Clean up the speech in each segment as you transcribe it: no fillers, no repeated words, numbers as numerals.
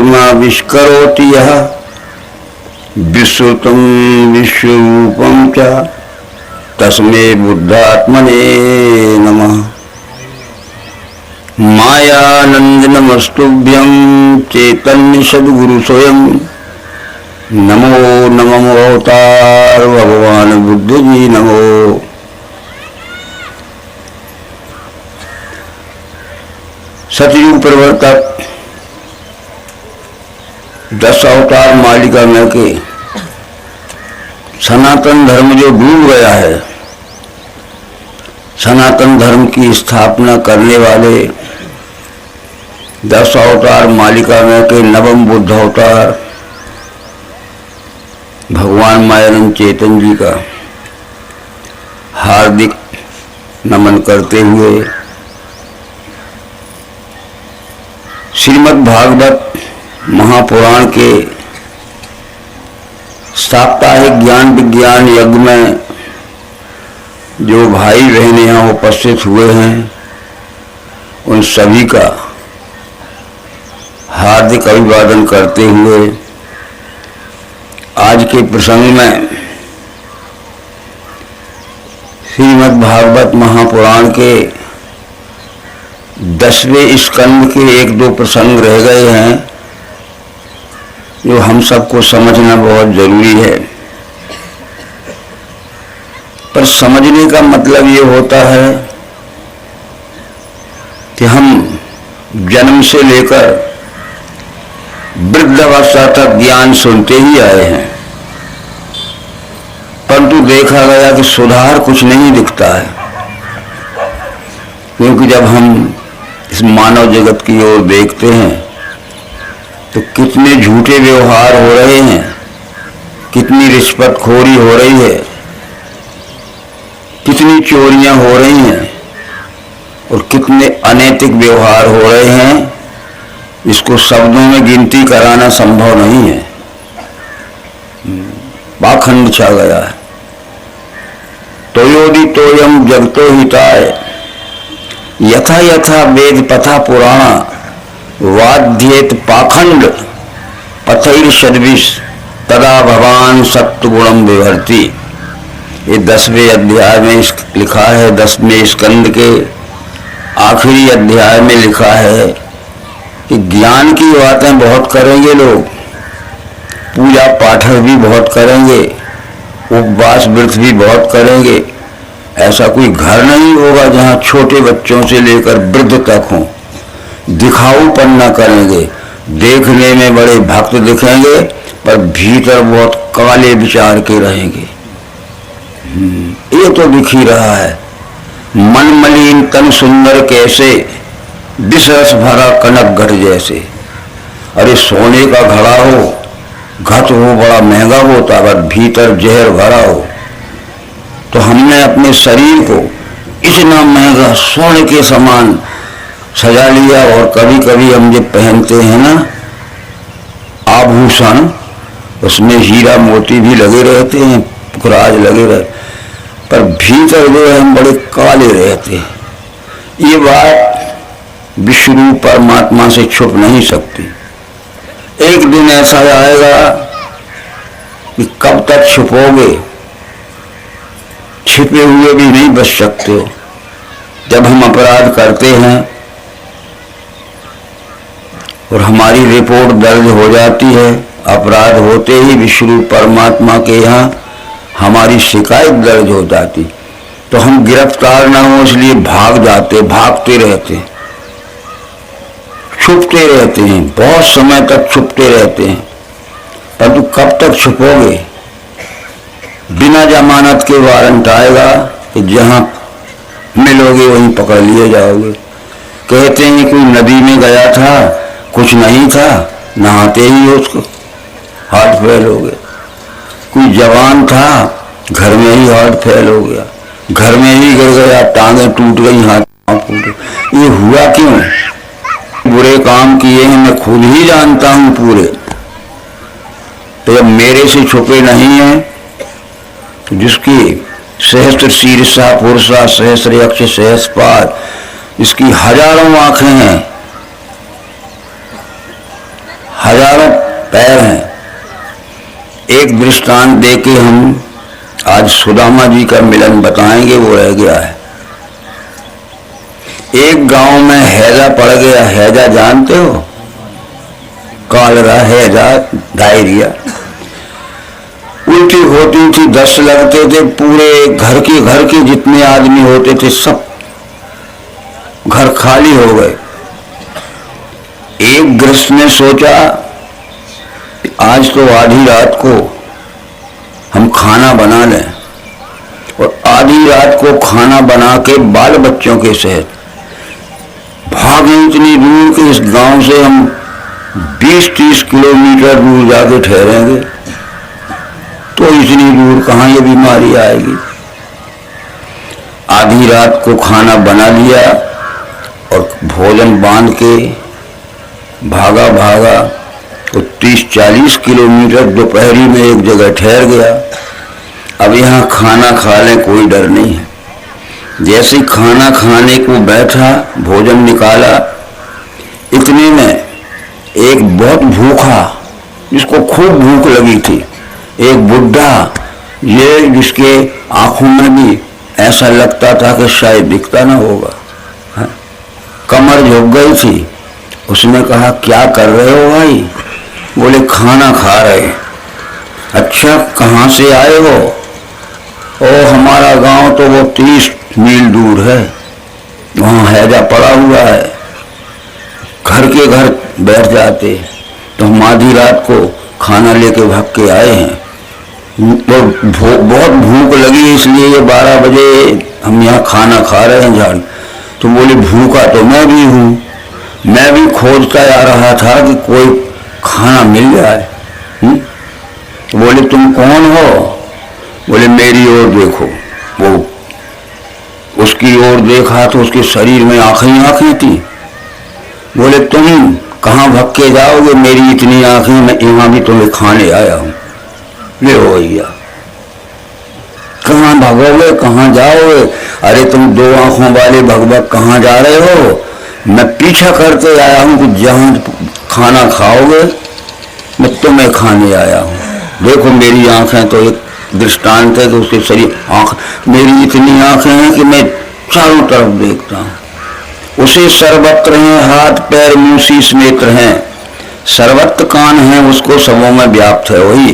विष्करोति यः विश्रुतं विश्वरूपं च तस्मै बुद्धात्मने नमः। मायानन्दनमस्तुभ्यं चैतन्य सद्गुरु स्वयं नमो नमो अवतार भगवान बुद्ध जी नमो। सतयुग प्रवर्तक 10 अवतार मालिका में के सनातन धर्म जो डूब गया है, सनातन धर्म की स्थापना करने वाले 10 अवतार मालिका में के नवम बुद्ध अवतार भगवान मायानंद चेतन जी का हार्दिक नमन करते हुए श्रीमद् भागवत महापुराण के साप्ताहिक ज्ञान विज्ञान यज्ञ में जो भाई बहन यहाँ उपस्थित हुए हैं उन सभी का हार्दिक अभिवादन करते हुए आज के प्रसंग में श्रीमद् भागवत महापुराण के 10वें स्कंद के 1-2 प्रसंग रह गए हैं जो हम सबको समझना बहुत जरूरी है। पर समझने का मतलब ये होता है कि हम जन्म से लेकर वृद्धावस्था तक ज्ञान सुनते ही आए हैं, परंतु देखा गया कि सुधार कुछ नहीं दिखता है। क्योंकि जब हम इस मानव जगत की ओर देखते हैं तो कितने झूठे व्यवहार हो रहे हैं, कितनी रिश्वतखोरी हो रही है, कितनी चोरियां हो रही हैं और कितने अनैतिक व्यवहार हो रहे हैं, इसको शब्दों में गिनती कराना संभव नहीं है। पाखंड छा गया है। तोयोदि तोयम जगतो हिताय यथा यथा वेद पथा पुराणा वाध्येत पाखंड पथैर सद्विष तदा भगवान सत्वगुणम विभर्ति। ये 10वें अध्याय में लिखा है, 10वें स्कंद के आखिरी अध्याय में लिखा है कि ज्ञान की बातें बहुत करेंगे लोग, पूजा पाठ भी बहुत करेंगे, उपवास व्रत भी बहुत करेंगे, ऐसा कोई घर नहीं होगा जहाँ छोटे बच्चों से लेकर वृद्ध तक हों। दिखाऊपन न करेंगे, देखने में बड़े भक्त दिखेंगे पर भीतर बहुत काले विचार के रहेंगे। ये तो दिख ही रहा है। मन मलिन तन सुंदर कैसे, विषरस भरा कनक घट जैसे। अरे सोने का घड़ा हो, घट हो बड़ा महंगा होता पर भीतर जहर भरा हो। तो हमने अपने शरीर को इतना महंगा सोने के समान सजा लिया और कभी कभी हम जो पहनते हैं ना आभूषण, उसमें हीरा मोती भी लगे रहते हैं, पुखराज लगे रहते, पर भीतर जो है हम बड़े काले रहते हैं। ये बात विष्णु परमात्मा से छुप नहीं सकती। एक दिन ऐसा आएगा कि कब तक छुपोगे, छिपे हुए भी नहीं बच सकते हो। जब हम अपराध करते हैं और हमारी रिपोर्ट दर्ज हो जाती है, अपराध होते ही विष्णु परमात्मा के यहाँ हमारी शिकायत दर्ज हो जाती, तो हम गिरफ्तार न हो इसलिए भाग जाते, भागते रहते, छुपते रहते हैं, बहुत समय तक छुपते रहते हैं। परंतु कब तक छुपोगे? बिना जमानत के वारंट आएगा कि जहां मिलोगे वहीं पकड़ लिए जाओगे। कहते हैं कोई नदी में गया था, कुछ नहीं था, नहाते ही उसको हार्ट फेल हो गया। कोई जवान था, घर में ही हार्ट फेल हो गया, घर में ही गिर गया, टांगें टूट गई, हाथ टूट गए। ये हुआ क्यों? बुरे काम किए हैं, मैं खुद ही जानता हूं पूरे। तो जब मेरे से छुपे नहीं हैं, तो जिसकी सहस्त्र शीर्षा पुरुषा सहस्त्र यक्ष सहस्रपाद, इसकी हजारों आंखें हैं, हजारों पैर हैं। एक दृष्टांत देके हम आज सुदामा जी का मिलन बताएंगे, वो रह गया है। एक गांव में हैजा पड़ गया। हैजा जानते हो? कॉलरा, हैजा, डायरिया। उल्टी होती थी, 10 लगते थे। पूरे घर के जितने आदमी होते थे सब घर खाली हो गए। एक गृहस्थ ने सोचा आज तो आधी रात को हम खाना बना लें, और आधी रात को खाना बना के बाल बच्चों के सहित भागे इतनी दूर कि इस गांव से हम 20-30 किलोमीटर दूर जाके ठहरेंगे। तो इतनी दूर कहाँ ये बीमारी आएगी। आधी रात को खाना बना लिया और भोजन बांध के भागा तो 30-40 किलोमीटर दोपहरी में एक जगह ठहर गया। अब यहाँ खाना खा लें, कोई डर नहीं है। जैसे खाना खाने को बैठा, भोजन निकाला, इतने में एक बहुत भूखा, जिसको खूब भूख लगी थी, एक बुढ़ा, ये जिसके आंखों में भी ऐसा लगता था कि शायद दिखता ना होगा, कमर झुक गई थी। उसने कहा क्या कर रहे हो भाई? बोले खाना खा रहे। अच्छा कहाँ से आए हो? ओ हमारा गांव तो वो 30 मील दूर है, वहाँ हैजा पड़ा हुआ है। घर के घर बैठ जाते, तो हम आधी रात को खाना लेके भाग के आए हैं। बहुत भूख लगी, इसलिए ये 12 बजे हम यहाँ खाना खा रहे हैं झाड़। तो बोले भूखा तो मैं भी हूँ, मैं भी खोजता आ रहा था कि कोई खाना मिल जाए। तो बोले तुम कौन हो? बोले मेरी ओर देखो। वो उसकी ओर देखा तो उसके शरीर में आंखें थी। बोले तुम कहाँ भग के जाओगे? मेरी इतनी आंखें, मैं यहाँ भी तुम्हें खाने आया हूँ। ले हो भैया, कहाँ भागोगे, कहाँ जाओगे? अरे तुम 2 आंखों वाले भगभग कहाँ जा रहे हो? मैं पीछा करते आया हूँ कि जहाँ खाना खाओगे मैं तुम्हें खाने आया हूँ। देखो मेरी आंखें, तो एक दृष्टांत है कि उसके शरीर आंख, मेरी इतनी आंखें हैं कि मैं चारों तरफ देखता हूँ। उसे सर्वत्र हैं हाथ पैर मुंह शीश नेत्र हैं, सर्वत्र कान हैं, उसको सबों में व्याप्त है। वही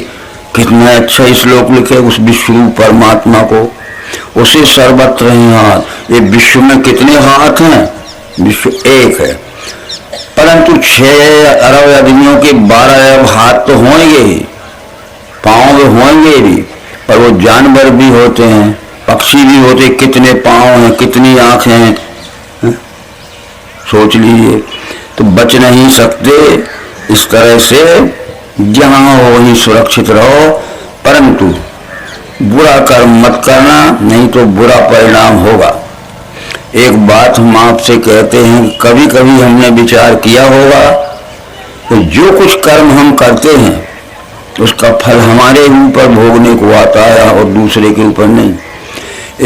कितना अच्छा श्लोक लिखे उस विश्व परमात्मा को। उसे सर्वत्र हैं हाथ। ये विश्व में कितने हाथ हैं? विश्व एक है, परंतु 6 अरब आदमियों के 12 अरब हाथ तो होंगे ही, पांव भी होंगे भी, पर वो जानवर भी होते हैं, पक्षी भी होते, कितने पांव हैं, कितनी आंखें हैं, सोच लीजिए। तो बच नहीं सकते। इस तरह से जहां हो वहीं सुरक्षित रहो, परंतु बुरा कर्म मत करना, नहीं तो बुरा परिणाम होगा। एक बात हम आपसे कहते हैं, कभी कभी हमने विचार किया होगा कि जो कुछ कर्म हम करते हैं उसका फल हमारे ऊपर भोगने को आता है और दूसरे के ऊपर नहीं।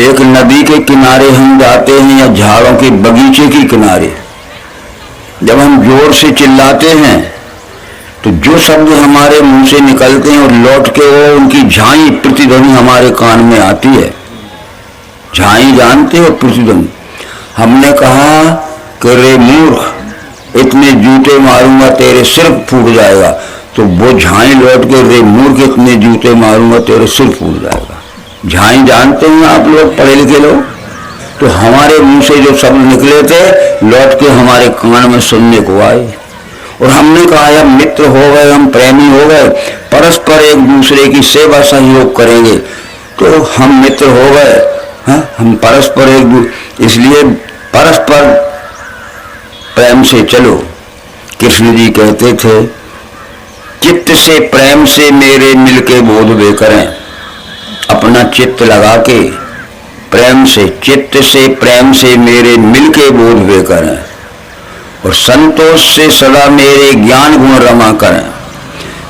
एक नदी के किनारे हम जाते हैं या झाड़ों के बगीचे के किनारे, जब हम जोर से चिल्लाते हैं तो जो शब्द हमारे मुंह से निकलते हैं और लौट के वो उनकी झाई प्रतिध्वनि हमारे कान में आती है। झाई जानते हो? प्रतिध्वनि। हमने कहा कि रे मूर्ख, इतने जूते मारूंगा तेरे सिर फूट जाएगा, तो वो झाई लौट के रे मूर्ख, इतने जूते मारूंगा तेरे सिर फूट जाएगा। झाई जानते हैं आप लोग, पढ़े लिखे लोग? तो हमारे मुंह से जो शब्द निकले थे लौट के हमारे कान में सुनने को आए, और हमने कहा अब मित्र हो गए, हम प्रेमी हो गए, परस्पर एक दूसरे की सेवा सहयोग करेंगे, तो हम मित्र हो गए। हम परस्पर इसलिए परस्पर प्रेम से चलो। कृष्ण जी कहते थे चित्त से प्रेम से मेरे मिलके बोध वे करें। अपना चित्त लगा के प्रेम से, चित्त से प्रेम से मेरे मिलके बोध वे करें, और संतोष से सदा मेरे ज्ञान गुण रमा करें।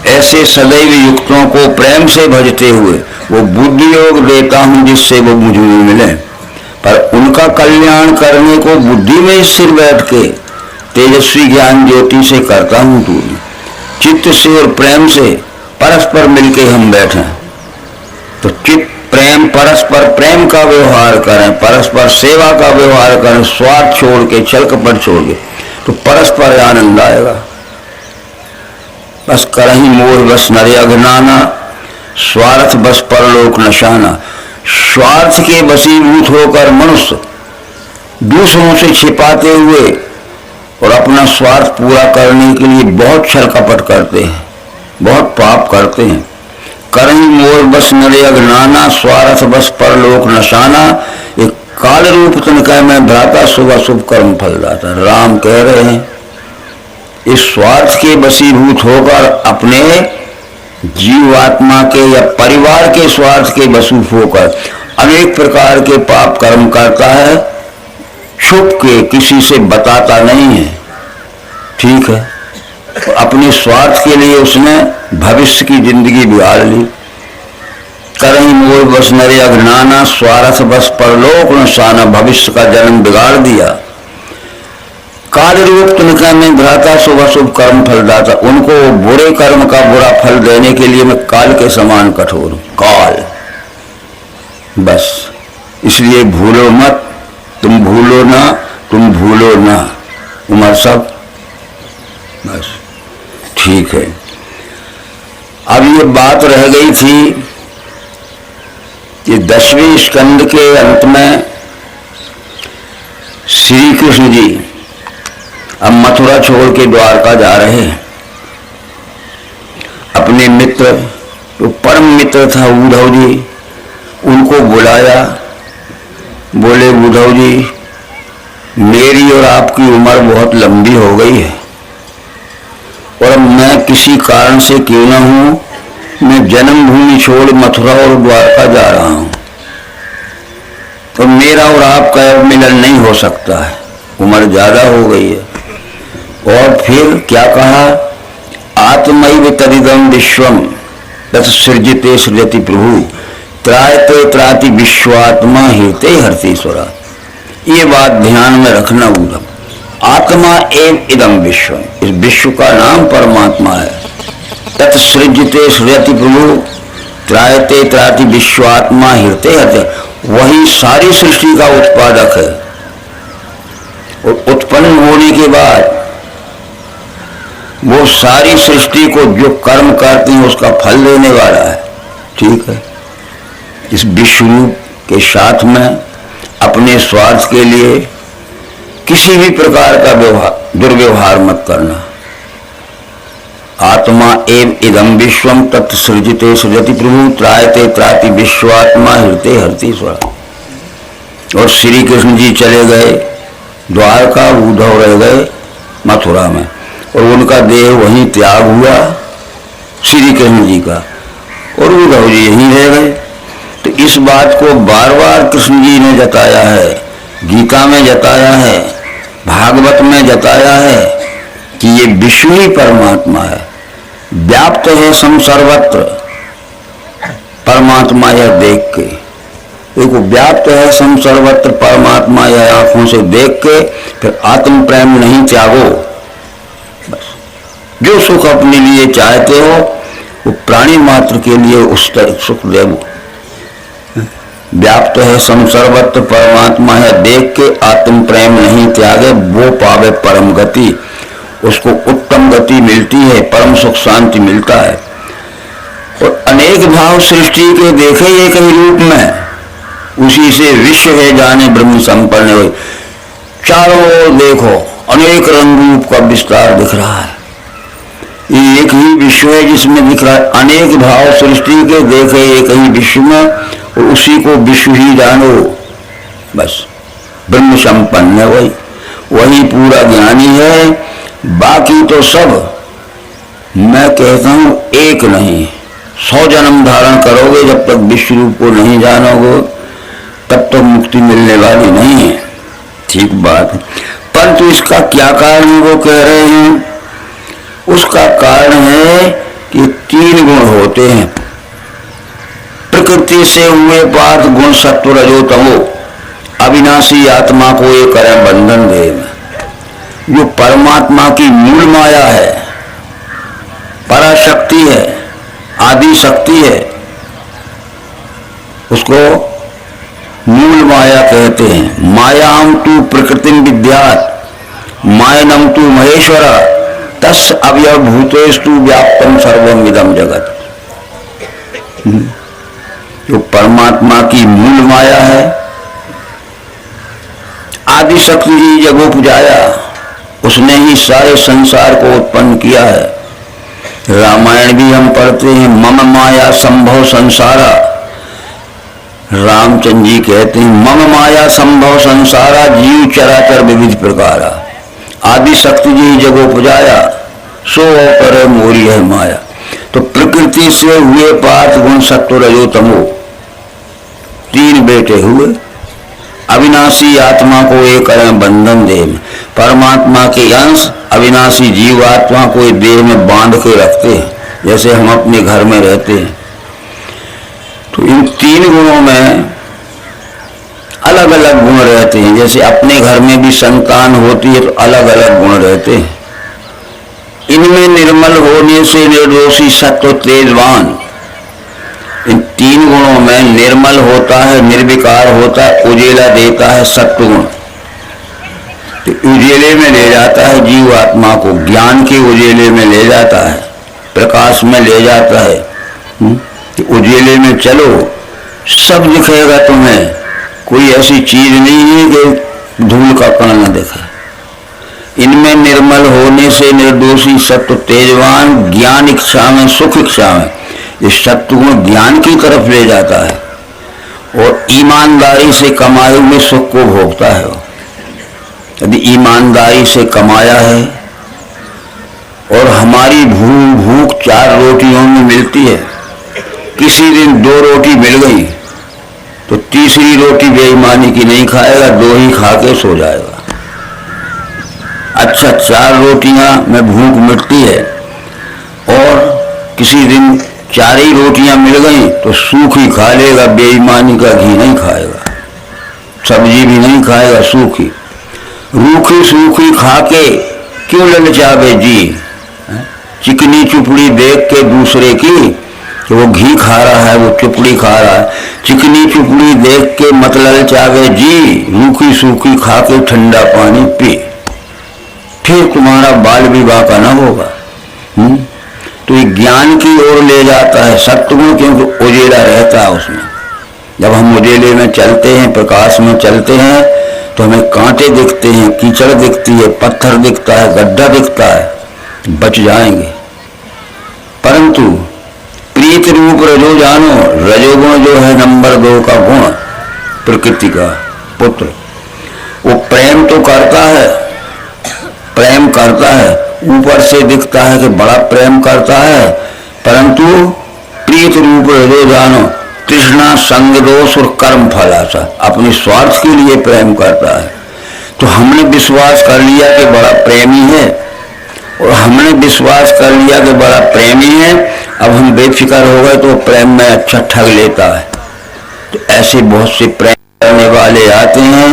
ऐसे सदैव युक्तों को प्रेम से भजते हुए वो बुद्धि योग देता हूं जिससे वो मुझ में मिले, पर उनका कल्याण करने को बुद्धि में स्थिर बैठ के तेजस्वी ज्ञान ज्योति से करता हूं। तू चित्त से और प्रेम से परस्पर मिलके हम बैठे, तो चित्त प्रेम परस्पर प्रेम का व्यवहार करें, परस्पर सेवा का व्यवहार करें, स्वार्थ छोड़ के, छल कपट छोड़ के, तो परस्पर आनंद आएगा। बस करही मोह बस नरे अघनाना, स्वार्थ बस परलोक नशाना। स्वार्थ के वशीभूत होकर मनुष्य दूसरों से छिपाते हुए और अपना स्वार्थ पूरा करने के लिए बहुत छल कपट करते हैं, बहुत पाप करते हैं। करही मोर बस नरे अघनाना, स्वार्थ बस परलोक नशाना। एक काल रूप तनिका में भ्राता, शुभ अशुभ कर्म फल दाता। राम कह रहे हैं इस स्वार्थ के वशीभूत होकर अपने जीवात्मा के या परिवार के स्वार्थ के वसूफ होकर अनेक प्रकार के पाप कर्म करता है, छुप के, किसी से बताता नहीं है, ठीक है। अपने स्वार्थ के लिए उसने भविष्य की जिंदगी बिगाड़ ली। करही मोर बस नरे अघनाना, स्वार्थ बस परलोक नशाना। भविष्य का जन्म बिगाड़ दिया। काल रूप तनिका में भ्राता, शुभ अशुभ कर्म फल दाता। उनको बुरे कर्म का बुरा फल देने के लिए मैं काल के समान कठोर हूं, काल। बस इसलिए भूलो मत, तुम भूलो ना, तुम भूलो ना। उमर सब बस ठीक है। अब ये बात रह गई थी कि 10वें स्कंद के अंत में श्री कृष्ण जी अब मथुरा छोड़ के द्वारका जा रहे हैं। अपने मित्र, तो परम मित्र था उद्धव जी, उनको बुलाया। बोले उद्धव जी, मेरी और आपकी उम्र बहुत लंबी हो गई है और मैं किसी कारण से क्यों न हूं, मैं जन्मभूमि छोड़ मथुरा और द्वारका जा रहा हूं, तो मेरा और आपका मिलन नहीं हो सकता है, उम्र ज्यादा हो गई है। और फिर क्या कहा, आत्मैव तदिदं विश्वम तत् सृजते सृजति प्रभु, त्रायते त्राति विश्वात्मा हिते हर्तेश्वरा। ये बात ध्यान में रखना उद्धव। आत्मा एव इदम विश्व, इस विश्व का नाम परमात्मा है। तत् सृजते सृजति प्रभु, त्रायते त्राति विश्वात्मा हिते हर्ते, वही सारी सृष्टि का उत्पादक है और उत्पन्न होने के बाद वो सारी सृष्टि को जो कर्म करते हैं उसका फल देने वाला है, ठीक है। इस विश्व रूप के साथ में अपने स्वार्थ के लिए किसी भी प्रकार का दुर्व्यवहार मत करना। आत्मा एव इदम विश्वम तत् सृजते सृजति प्रभु, त्रायते त्राति विश्वात्मा हृते हर्तेश्वरा। और श्री कृष्ण जी चले गए द्वारका, उद्धव रह गए मथुरा में और उनका देह वहीं त्याग हुआ श्री कृष्ण जी का, और उद्धव जी यहीं रह गए। तो इस बात को बार बार कृष्ण जी ने जताया है, गीता में जताया है, भागवत में जताया है कि ये विश्व ही परमात्मा है, व्याप्त है सम सर्वत्र। परमात्मा यह देख के, देखो व्याप्त है सम सर्वत्र परमात्मा यह आंखों से देख के फिर आत्म प्रेम नहीं त्यागो। बस जो सुख अपने लिए चाहते हो वो प्राणी मात्र के लिए उसका सुख देवो। व्याप्त है सम सर्वत्र परमात्मा है देख के आत्म प्रेम नहीं त्यागे, वो पावे परम गति। उसको उत्तम गति मिलती है, परम सुख शांति मिलता है। और अनेक भाव सृष्टि के देखे एक ही रूप में, उसी से विश्व है जाने ब्रह्म संपन्न हो। चारों ओर देखो अनेक रंग रूप का विस्तार दिख रहा है, ये एक ही विश्व है जिसमें दिख रहा है। अनेक भाव सृष्टि के देखे एक ही विश्व में और उसी को विश्व ही जानो। बस ब्रह्म संपन्न है, वही पूरा ज्ञानी है। बाकी तो सब मैं कहता हूं एक नहीं, 100 जन्म धारण करोगे जब तक विश्व रूप को नहीं जानोगे तब तक मुक्ति मिलने वाली नहीं है, ठीक बात है। परंतु इसका क्या कारण वो कह रहे हैं, उसका कारण है कि 3 गुण होते हैं प्रकृति से हुए पार्थ, गुण सत्व रजो तमो, अविनाशी आत्मा को ये करें बंधन देह में। जो परमात्मा की मूल माया है शक्ति है, आदि शक्ति है, उसको मूल माया कहते हैं। मायाम तु प्रकृतिम विद्यात् मायनम तु महेश्वर तस् अवयव भूतेस्तु व्याप्तम सर्वम इदम जगत। जो परमात्मा की मूल माया है, आदि शक्ति जी जब उपजाया, उसने ही सारे संसार को उत्पन्न किया है। रामायण भी हम पढ़ते हैं, मम माया संभव संसारा। रामचंद्र जी कहते हैं मम माया संभव संसारा जीव चराचर विविध प्रकारा। आदि शक्ति जी जब उपजाया, सो करे मोरी है माया। तो प्रकृति से हुए पांच गुण सत्व रजो तमो, तीन बेटे हुए। अविनाशी आत्मा को एक करें बंधन देह में। परमात्मा के अंश अविनाशी जीव आत्मा को देह में बांध के रखते हैं, जैसे हम अपने घर में रहते हैं। तो इन तीन गुणों में अलग अलग गुण रहते हैं। जैसे अपने घर में भी संतान होती है तो अलग अलग गुण रहते हैं। इनमें निर्मल होने से निर्दोषी सत्व तेजवान, इन तीन गुणों में निर्मल होता है, निर्विकार होता है, उजेला देता है सत्वगुण। तो उजेले में ले जाता है जीव आत्मा को, ज्ञान के उजेले में ले जाता है, प्रकाश में ले जाता है। तो उजेले में चलो, सब दिखेगा तुम्हें। कोई ऐसी चीज नहीं है कि धूल का कण न दिखे। इनमें निर्मल होने से निर्दोषी सत्व तेजवान, ज्ञान इच्छा में सुख इच्छा में, इस सत्वगुण ज्ञान की तरफ ले जाता है और ईमानदारी से कमाए हुए सुख को भोगता है। यदि ईमानदारी से कमाया है और हमारी भूख 4 रोटियों में मिलती है, किसी दिन 2 रोटी मिल गई तो तीसरी रोटी बेईमानी की नहीं खाएगा, 2 ही खा के सो जाएगा। अच्छा, 4 रोटियां में भूख मिटती है और किसी दिन 4 ही रोटियां मिल गई तो सूखी खा लेगा, बेईमानी का घी नहीं खाएगा, सब्जी भी नहीं खाएगा, सूखी। रूखी सूखी खा के क्यों ललचावे जी? चिकनी चुपड़ी देख के दूसरे की कि वो घी खा रहा है, वो चुपड़ी खा रहा है। चिकनी चुपड़ी देख के मत ललचावे जी, रूखी सूखी खा के ठंडा पानी पी, फिर तुम्हारा बाल विवाह का न होगा। तो ये ज्ञान की ओर ले जाता है सत्वगुण, क्योंकि उजेला रहता है उसमें। जब हम उजेले में चलते हैं, प्रकाश में चलते हैं, तो हमें कांटे दिखते हैं, कीचड़ दिखती है, पत्थर दिखता है, गड्ढा दिखता है, बच जाएंगे। परंतु प्रीत रूप रजो जानो, रजोगुण जो है नंबर 2 का गुण, प्रकृति का पुत्र, वो प्रेम तो करता है, प्रेम करता है, ऊपर से दिखता है कि बड़ा प्रेम करता है, परंतु प्रीत रूप रजो जानो, तृष्णा संग दोष और कर्म फल आशा, अपने स्वार्थ के लिए प्रेम करता है। तो हमने विश्वास कर लिया कि बड़ा प्रेमी है, और हमने विश्वास कर लिया कि बड़ा प्रेमी है, अब हम बेफिक्र हो गए तो प्रेम में अच्छा ठग लेता है। तो ऐसे बहुत से प्रेम करने वाले आते हैं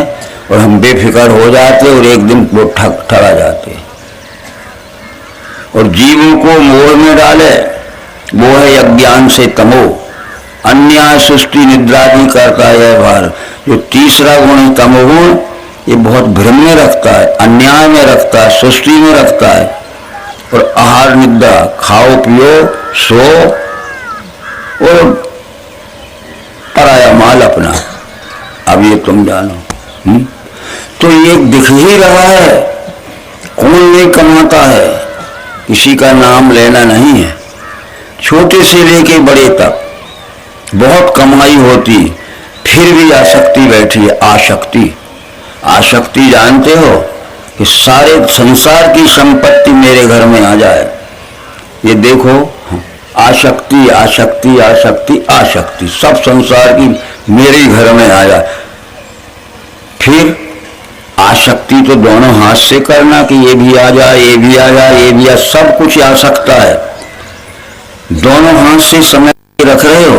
और हम बेफिक्र हो जाते और एक दिन वो ठगा जाते हैं और जीवों को मोह में डाले। वो है अज्ञान से तमो, अन्याय सृष्टि निद्रादि करता है भार। जो तीसरा गुण है तमोगुण, ये बहुत भ्रम में रखता है, अन्याय में रखता है, सृष्टि में रखता है, और आहार निद्रा, खाओ पियो सो और पराया माल अपना, अब ये तुम जानो। तो ये दिख ही रहा है, कौन नहीं कमाता है, किसी का नाम लेना नहीं है। छोटे से लेके बड़े तक बहुत कमाई होती, फिर भी आसक्ति बैठी है। आसक्ति, आसक्ति जानते हो कि सारे संसार की संपत्ति मेरे घर में आ जाए। ये देखो, आसक्ति आसक्ति आसक्ति आसक्ति, सब संसार की मेरे घर में आ जाए। फिर आसक्ति तो दोनों हाथ से करना कि ये भी आ जाए, ये भी आ जाए, ये भी आ, सब कुछ आ सकता है। दोनों हाथ से समय रख रहे हो,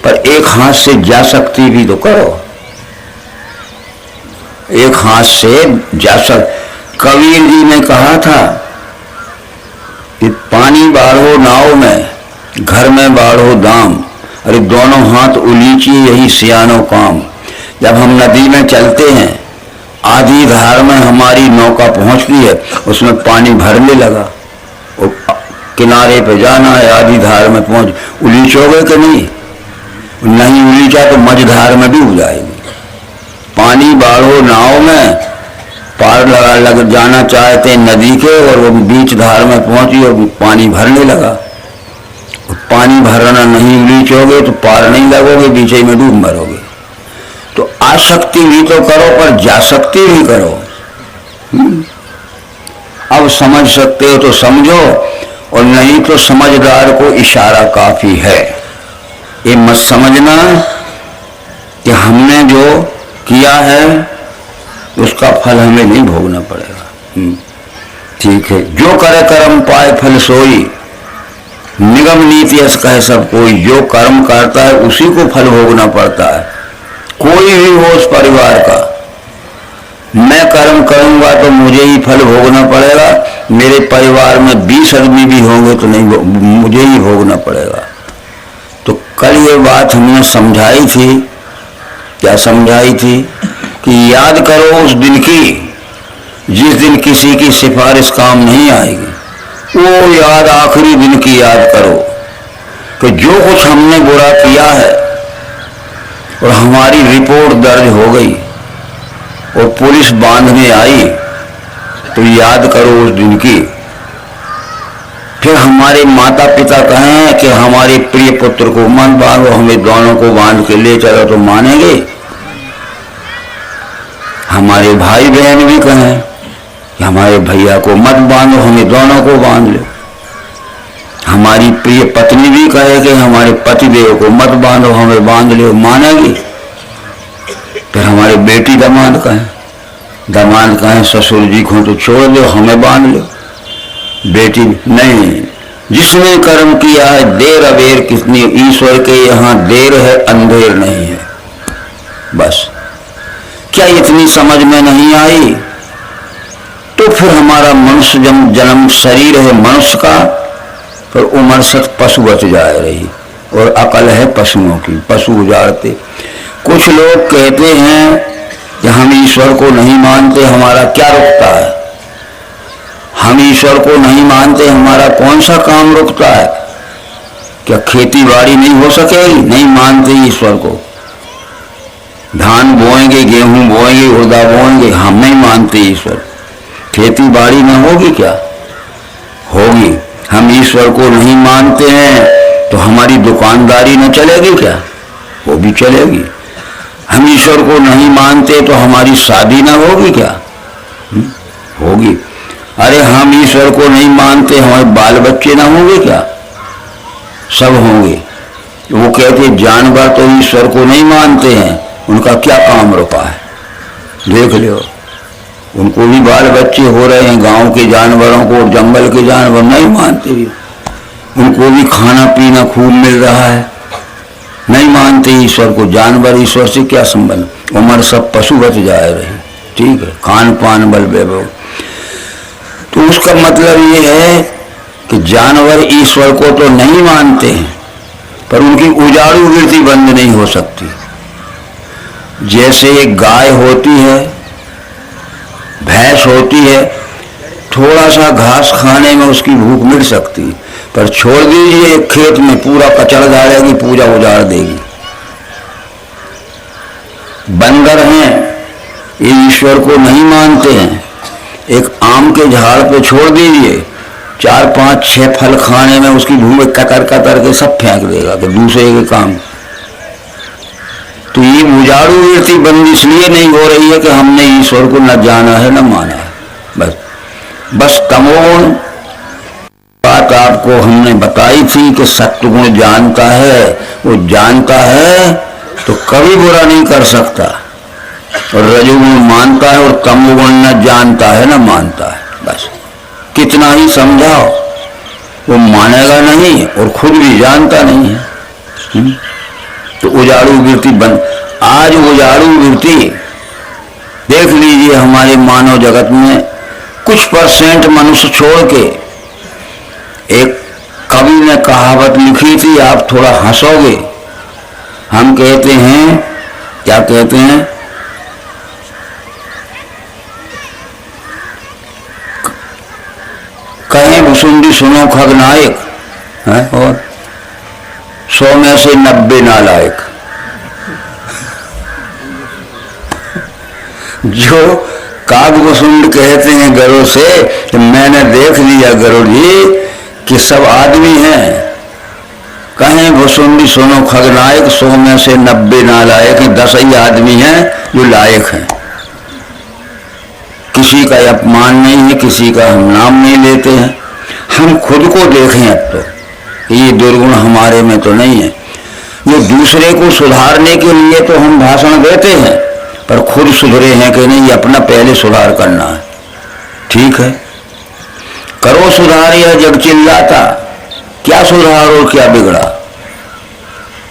पर एक हाथ से जा सकती भी तो करो। एक हाथ से जा सक, कबीर जी ने कहा था कि पानी बाढ़ो नाव में, घर में बाढ़ो दाम, अरे दोनों हाथ उलीचिए यही सियानो काम। जब हम नदी में चलते हैं, आधी धार में हमारी नौका पहुंचती है, उसमें पानी भरने लगा, और किनारे पे जाना है, आधी धार में पहुंच, उलीचोगे कि नहीं? नहीं उलीचा तो मझधार में भी हो जाएगी। पानी बाढ़ो नाव में, पार लग जाना चाहते नदी के, और वो बीच धार में पहुंची और पानी भरने लगा। पानी भरना नहीं उलीचोगे तो पार नहीं लगोगे, बीचे में डूब मरोगे। तो आसक्ति भी तो करो, पर जासक्ति भी करो। अब समझ सकते हो तो समझो, और नहीं तो समझदार को इशारा काफी है। ये मत समझना कि हमने जो किया है उसका फल हमें नहीं भोगना पड़ेगा। ठीक है, जो करे कर्म पाए फल सोई, निगम नीति ऐसा कहे सब कोई। जो कर्म करता है उसी को फल भोगना पड़ता है, कोई भी हो उस परिवार का। मैं कर्म करूंगा तो मुझे ही फल भोगना पड़ेगा, मेरे परिवार में 20 आदमी भी होंगे तो नहीं, मुझे ही भोगना पड़ेगा। तो कल ये बात हमने समझाई थी, क्या समझाई थी? कि याद करो उस दिन की जिस दिन किसी की सिफारिश काम नहीं आएगी। वो याद आखिरी दिन की याद करो कि जो कुछ हमने बुरा किया है और हमारी रिपोर्ट दर्ज हो गई और पुलिस बांधने आई, तो याद करो उस दिन की। फिर हमारे माता पिता कहें कि हमारे प्रिय पुत्र को मत बांधो, हमें दोनों को बांध के ले चलो, तो मानेंगे? हमारे भाई बहन भी कहें कि हमारे भैया को मत बांधो, हमें दोनों को बांध लो। हमारी प्रिय पत्नी भी कहे कि हमारे पतिदेव को मत बांधो, हमें बांध लो, मानेगी? फिर हमारे बेटी दामाद कहें ससुर जी को तो छोड़ दो, हमें बांध लो। बेटी नहीं, जिसने कर्म किया है देर अबेर कितनी, ईश्वर के यहाँ देर है अंधेर नहीं है। बस क्या इतनी समझ में नहीं आई? तो फिर हमारा मनुष्य जन्म शरीर है मनुष्य का, पर उम्र सत पशुवत जा रही, और अकल है पशुओं की, पशु उजाड़ते। कुछ लोग कहते हैं कि हम ईश्वर को नहीं मानते, हमारा क्या रुकता है? हम ईश्वर को नहीं मानते, हमारा कौन सा काम रुकता है? क्या खेती बाड़ी नहीं हो सकेगी? नहीं मानते ईश्वर को। धान बोएंगे, गेहूं बोएंगे, उड़दा बोएंगे, हम नहीं मानते ईश्वर। खेती बाड़ी न होगी क्या? होगी। हम ईश्वर को नहीं मानते हैं तो हमारी दुकानदारी न चलेगी क्या? वो भी चलेगी। हम ईश्वर को नहीं मानते तो हमारी शादी न होगी क्या? होगी। अरे हम ईश्वर को नहीं मानते, हमारे बाल बच्चे ना होंगे क्या? सब होंगे। वो कहते जानवर तो ईश्वर को नहीं मानते हैं, उनका क्या काम रुका है? देख लो, उनको भी बाल बच्चे हो रहे हैं। गांव के जानवरों को, जंगल के जानवर नहीं मानते, उनको भी खाना पीना खूब मिल रहा है, नहीं मानते ईश्वर को। जानवर ईश्वर से क्या संबंध? उम्र सब पशुवत जा रही। ठीक है, खान पान बल वैभव। तो उसका मतलब ये है कि जानवर ईश्वर को तो नहीं मानते हैं, पर उनकी उजाड़ू वृत्ति बंद नहीं हो सकती। जैसे एक गाय होती है, भैंस होती है, थोड़ा सा घास खाने में उसकी भूख मिट सकती, पर छोड़ दीजिए एक खेत में पूरा कचड़ डालेगी, पूजा उजाड़ देगी। बंदर हैं, ये ईश्वर को नहीं मानते हैं। एक आम के झाड़ पे छोड़ दीजिए, 4 5 6 फल खाने में उसकी भूख कतर कतर के सब फेंक देगा कि दूसरे के काम। तो ये उजाड़ू वृत्ति बंद इसलिए नहीं हो रही है कि हमने ईश्वर को न जाना है न माना है। बस तमोगुण बात आपको हमने बताई थी कि सत्वगुण जानता है, वो जानता है तो कभी बुरा नहीं कर सकता, और रजोगुण मानता है और तमोगुण न जानता है न मानता है। बस कितना ही समझाओ वो मानेगा नहीं और खुद भी जानता नहीं है। तो उजाड़ू वृत्ति बंद। आज उजाड़ू वृत्ति देख लीजिए हमारे मानव जगत में कुछ % मनुष्य छोड़ के, एक कवि ने कहावत लिखी थी, आप थोड़ा हंसोगे। हम कहते हैं, क्या कहते हैं, कहें भुसुंडी सुनो खगनायक है, और 100 में से 90 नालायक। जो कागभुसुंड कहते हैं गरुड़ से, तो मैंने देख लिया गरुड़ जी कि सब आदमी हैं। कहें भुसुंडी सुनो खगनायक, 100 में से 90 नालायक, 10 ही आदमी हैं जो लायक हैं। किसी का अपमान नहीं है, किसी का हम नाम नहीं लेते हैं। हम खुद को देखें अब तो, ये दुर्गुण हमारे में तो नहीं है। ये दूसरे को सुधारने के लिए तो हम भाषण देते हैं, पर खुद सुधरे हैं कि नहीं, अपना पहले सुधार करना है। ठीक है, करो सुधार, यह जग चिल्लाता, क्या सुधार और क्या बिगड़ा।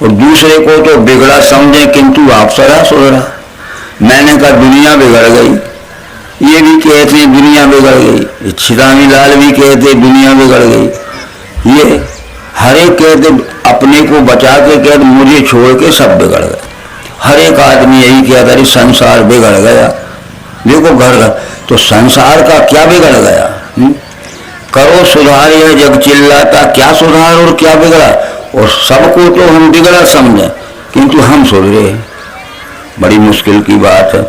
और दूसरे को तो बिगड़ा समझे, किंतु आप सदा सुधरा। मैंने कहा दुनिया बिगड़ गई, ये भी कहते हैं दुनिया बिगड़ गई, छिदामी लाल भी कहते दुनिया बिगड़ गई। ये हर एक कहते अपने को बचा के कहते मुझे छोड़ के सब बिगड़ गए। हर एक आदमी यही कहता है संसार बिगड़ गया। देखो घर घर तो संसार का क्या बिगड़ गया। करो सुधार, यह जग चिल्लाता, क्या सुधार और क्या बिगड़ा। और सबको तो हम बिगड़ा समझे, किंतु हम सुधरे, बड़ी मुश्किल की बात है।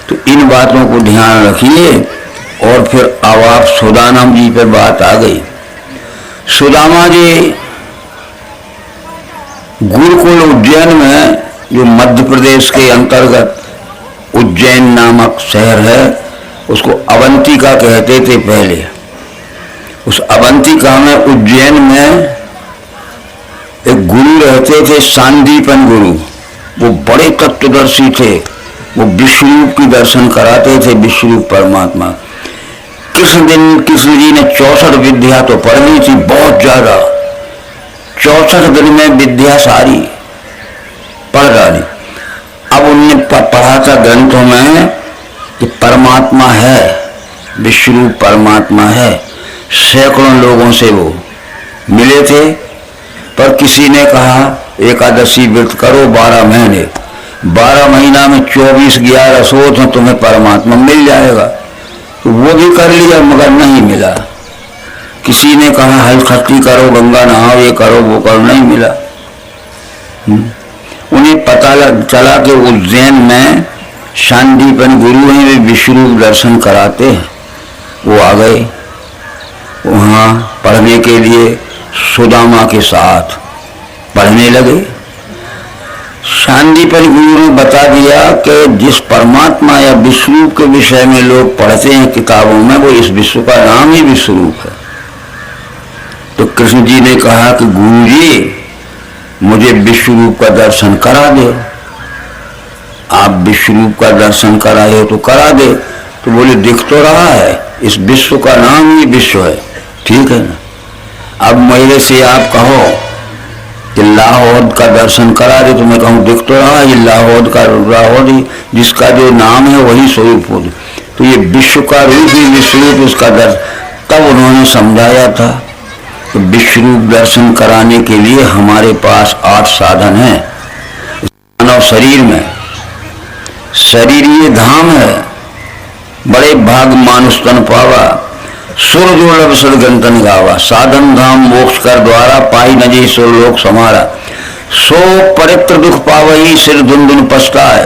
तो इन बातों को ध्यान रखिए। और फिर अब आप सुदामा जी पर बात आ गई। सुदामा जी गुरुकुल उज्जैन में, जो मध्य प्रदेश के अंतर्गत उज्जैन नामक शहर है, उसको अवंतिका कहते थे पहले। उस अवंतिका में उज्जैन में एक गुरु रहते थे, सांदीपन गुरु। वो बड़े तत्वदर्शी थे, वो विश्वरूप की दर्शन कराते थे, विश्वरूप परमात्मा। कृष्ण जी ने 64 विद्या तो पढ़नी थी, बहुत ज्यादा। 64 दिन में विद्या सारी पढ़ डाली। अब उनने पढ़ा था ग्रंथों में कि परमात्मा है, विश्वरूप परमात्मा है। सैकड़ों लोगों से वो मिले थे, पर किसी ने कहा एकादशी व्रत करो 12 महीने, 12 महीना में 24/11 सोच है, तुम्हें परमात्मा मिल जाएगा। तो वो भी कर लिया, मगर नहीं मिला। किसी ने कहा हल खत्ती करो, गंगा नहाओ, ये करो वो करो, नहीं मिला। उन्हें पता चला कि उज्जैन में सांदीपन गुरु हैं, वे विश्वरूप दर्शन कराते हैं। वो आ गए वहाँ पढ़ने के लिए, सुदामा के साथ पढ़ने लगे। सांदीपन गुरु ने बता दिया कि जिस परमात्मा या विश्वरूप के विषय में लोग पढ़ते हैं किताबों में, वो इस विश्व का नाम ही विश्वरूप है। तो कृष्ण जी ने कहा कि गुरु जी मुझे विश्वरूप का दर्शन करा दो। आप विश्वरूप का दर्शन कराए हो तो करा दे। तो बोले दिख तो रहा है, इस विश्व का नाम ही विश्व है, ठीक है ना। अब मेरे से आप कहो कि लाहौर का दर्शन करा दे, तो मैं कहूँ दिख तो रहा है लाहौर का, लाहौर ही जिसका जो नाम है वही स्वरूप हो। तो ये विश्व का रूप ही विश्वरूप, उसका दर्शन तब उन्होंने समझाया था कि विश्वरूप दर्शन कराने के लिए हमारे पास 8 साधन हैं। मानव शरीर में, शरीर ये धाम है, बड़े भाग मानुष तन पावा, सुर दुर्लभ सदगंतन गावा, साधन धाम मोक्ष कर द्वारा, पाई नजी सुर लोक समारा, सो परित्र दुख पावही, सिर धुन पछताए,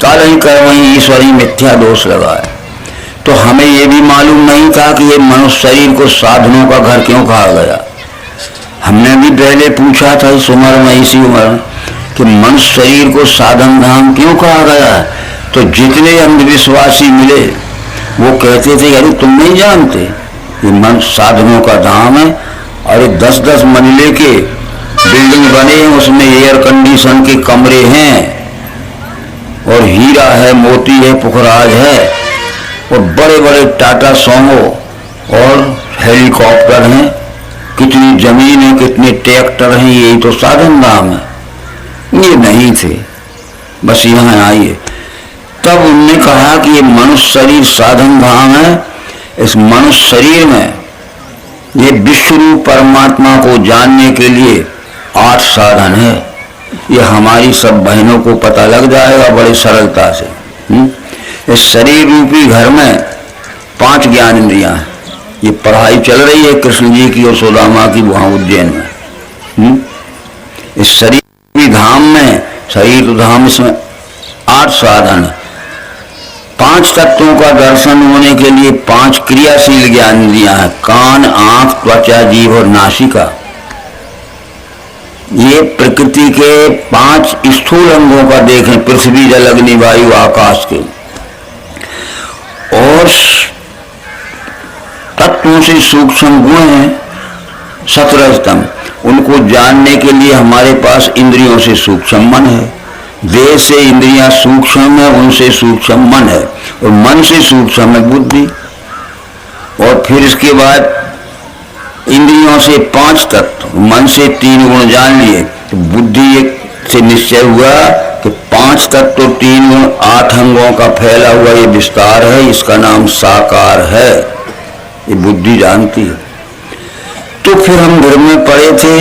कालही कर्मही ईश्वरी मिथ्या दोष लगाए। तो हमें ये भी मालूम नहीं था कि ये मनुष्य शरीर को साधनों का घर क्यों कहा गया। हमने भी पहले पूछा था इस उम्र में, इसी उम्र में, कि मनुष्य शरीर को साधन धाम क्यों कहा गया है। तो जितने अंधविश्वासी मिले वो कहते थे अरे तुम नहीं जानते ये मन साधनों का धाम है, और 10-10 मंजिले के बिल्डिंग बने हैं, उसमें एयर कंडीशन के कमरे हैं, और हीरा है, मोती है, पुखराज है, और बड़े बड़े टाटा सोमो और हेलीकॉप्टर हैं, कितनी जमीन है, कितने ट्रैक्टर हैं, यही तो साधन धाम है। ये नहीं थे, बस यहाँ आइए। तब उन्होंने कहा कि ये मनुष्य शरीर साधन धाम है। इस मनुष्य शरीर में ये विश्व रूप परमात्मा को जानने के लिए 8 साधन है। ये हमारी सब बहनों को पता लग जाएगा बड़ी सरलता से। इस शरीर रूपी घर में 5 ज्ञान इंद्रियां हैं। ये पढ़ाई चल रही है कृष्ण जी की और सुदामा की वहां उज्जैन में। इस शरीर रूपी धाम में, शरीर तो धाम, इसमें 8 साधन, 5 तत्वों का दर्शन होने के लिए 5 क्रियाशील ज्ञान इंद्रियां हैं। कान, आंख, त्वचा, जीभ और नासिका। ये प्रकृति के 5 स्थूल अंगों का देखें, पृथ्वी, जल, अग्नि, वायु, आकाश के, और तत्वों से सूक्ष्म गुण हैं 17 स्तंभ। उनको जानने के लिए हमारे पास इंद्रियों से सूक्ष्म मन है। देह से इंद्रियां सूक्ष्म है, उनसे सूक्ष्म मन है, और मन से सूक्ष्म है बुद्धि। और फिर इसके बाद इंद्रियों से 5 तत्व, मन से 3 गुण जान लिए, तो बुद्धि से निश्चय हुआ कि 5 तत्व 3 गुण 8 अंगों का फैला हुआ ये विस्तार है, इसका नाम साकार है। ये बुद्धि जानती है। तो फिर हम घर में पढ़े थे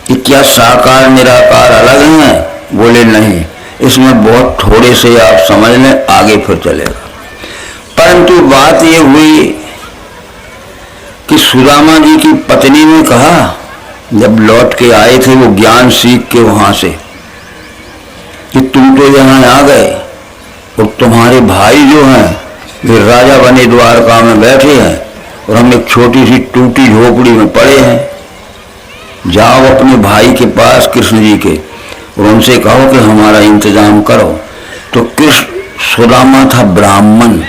कि क्या साकार निराकार अलग हैं? बोले नहीं, इसमें बहुत थोड़े से आप समझ लें, आगे फिर चलेगा। परंतु बात ये हुई कि सुदामा जी की पत्नी ने कहा, जब लौट के आए थे वो ज्ञान सीख के वहां से, कि तुम तो यहाँ आ गए और तुम्हारे भाई जो हैं वे राजा बने द्वारका में बैठे हैं और हम एक छोटी सी टूटी झोपड़ी में पड़े हैं। जाओ अपने भाई के पास, कृष्ण जी के, और उनसे कहो कि हमारा इंतजाम करो। तो कृष्ण, सुदामा था ब्राह्मण,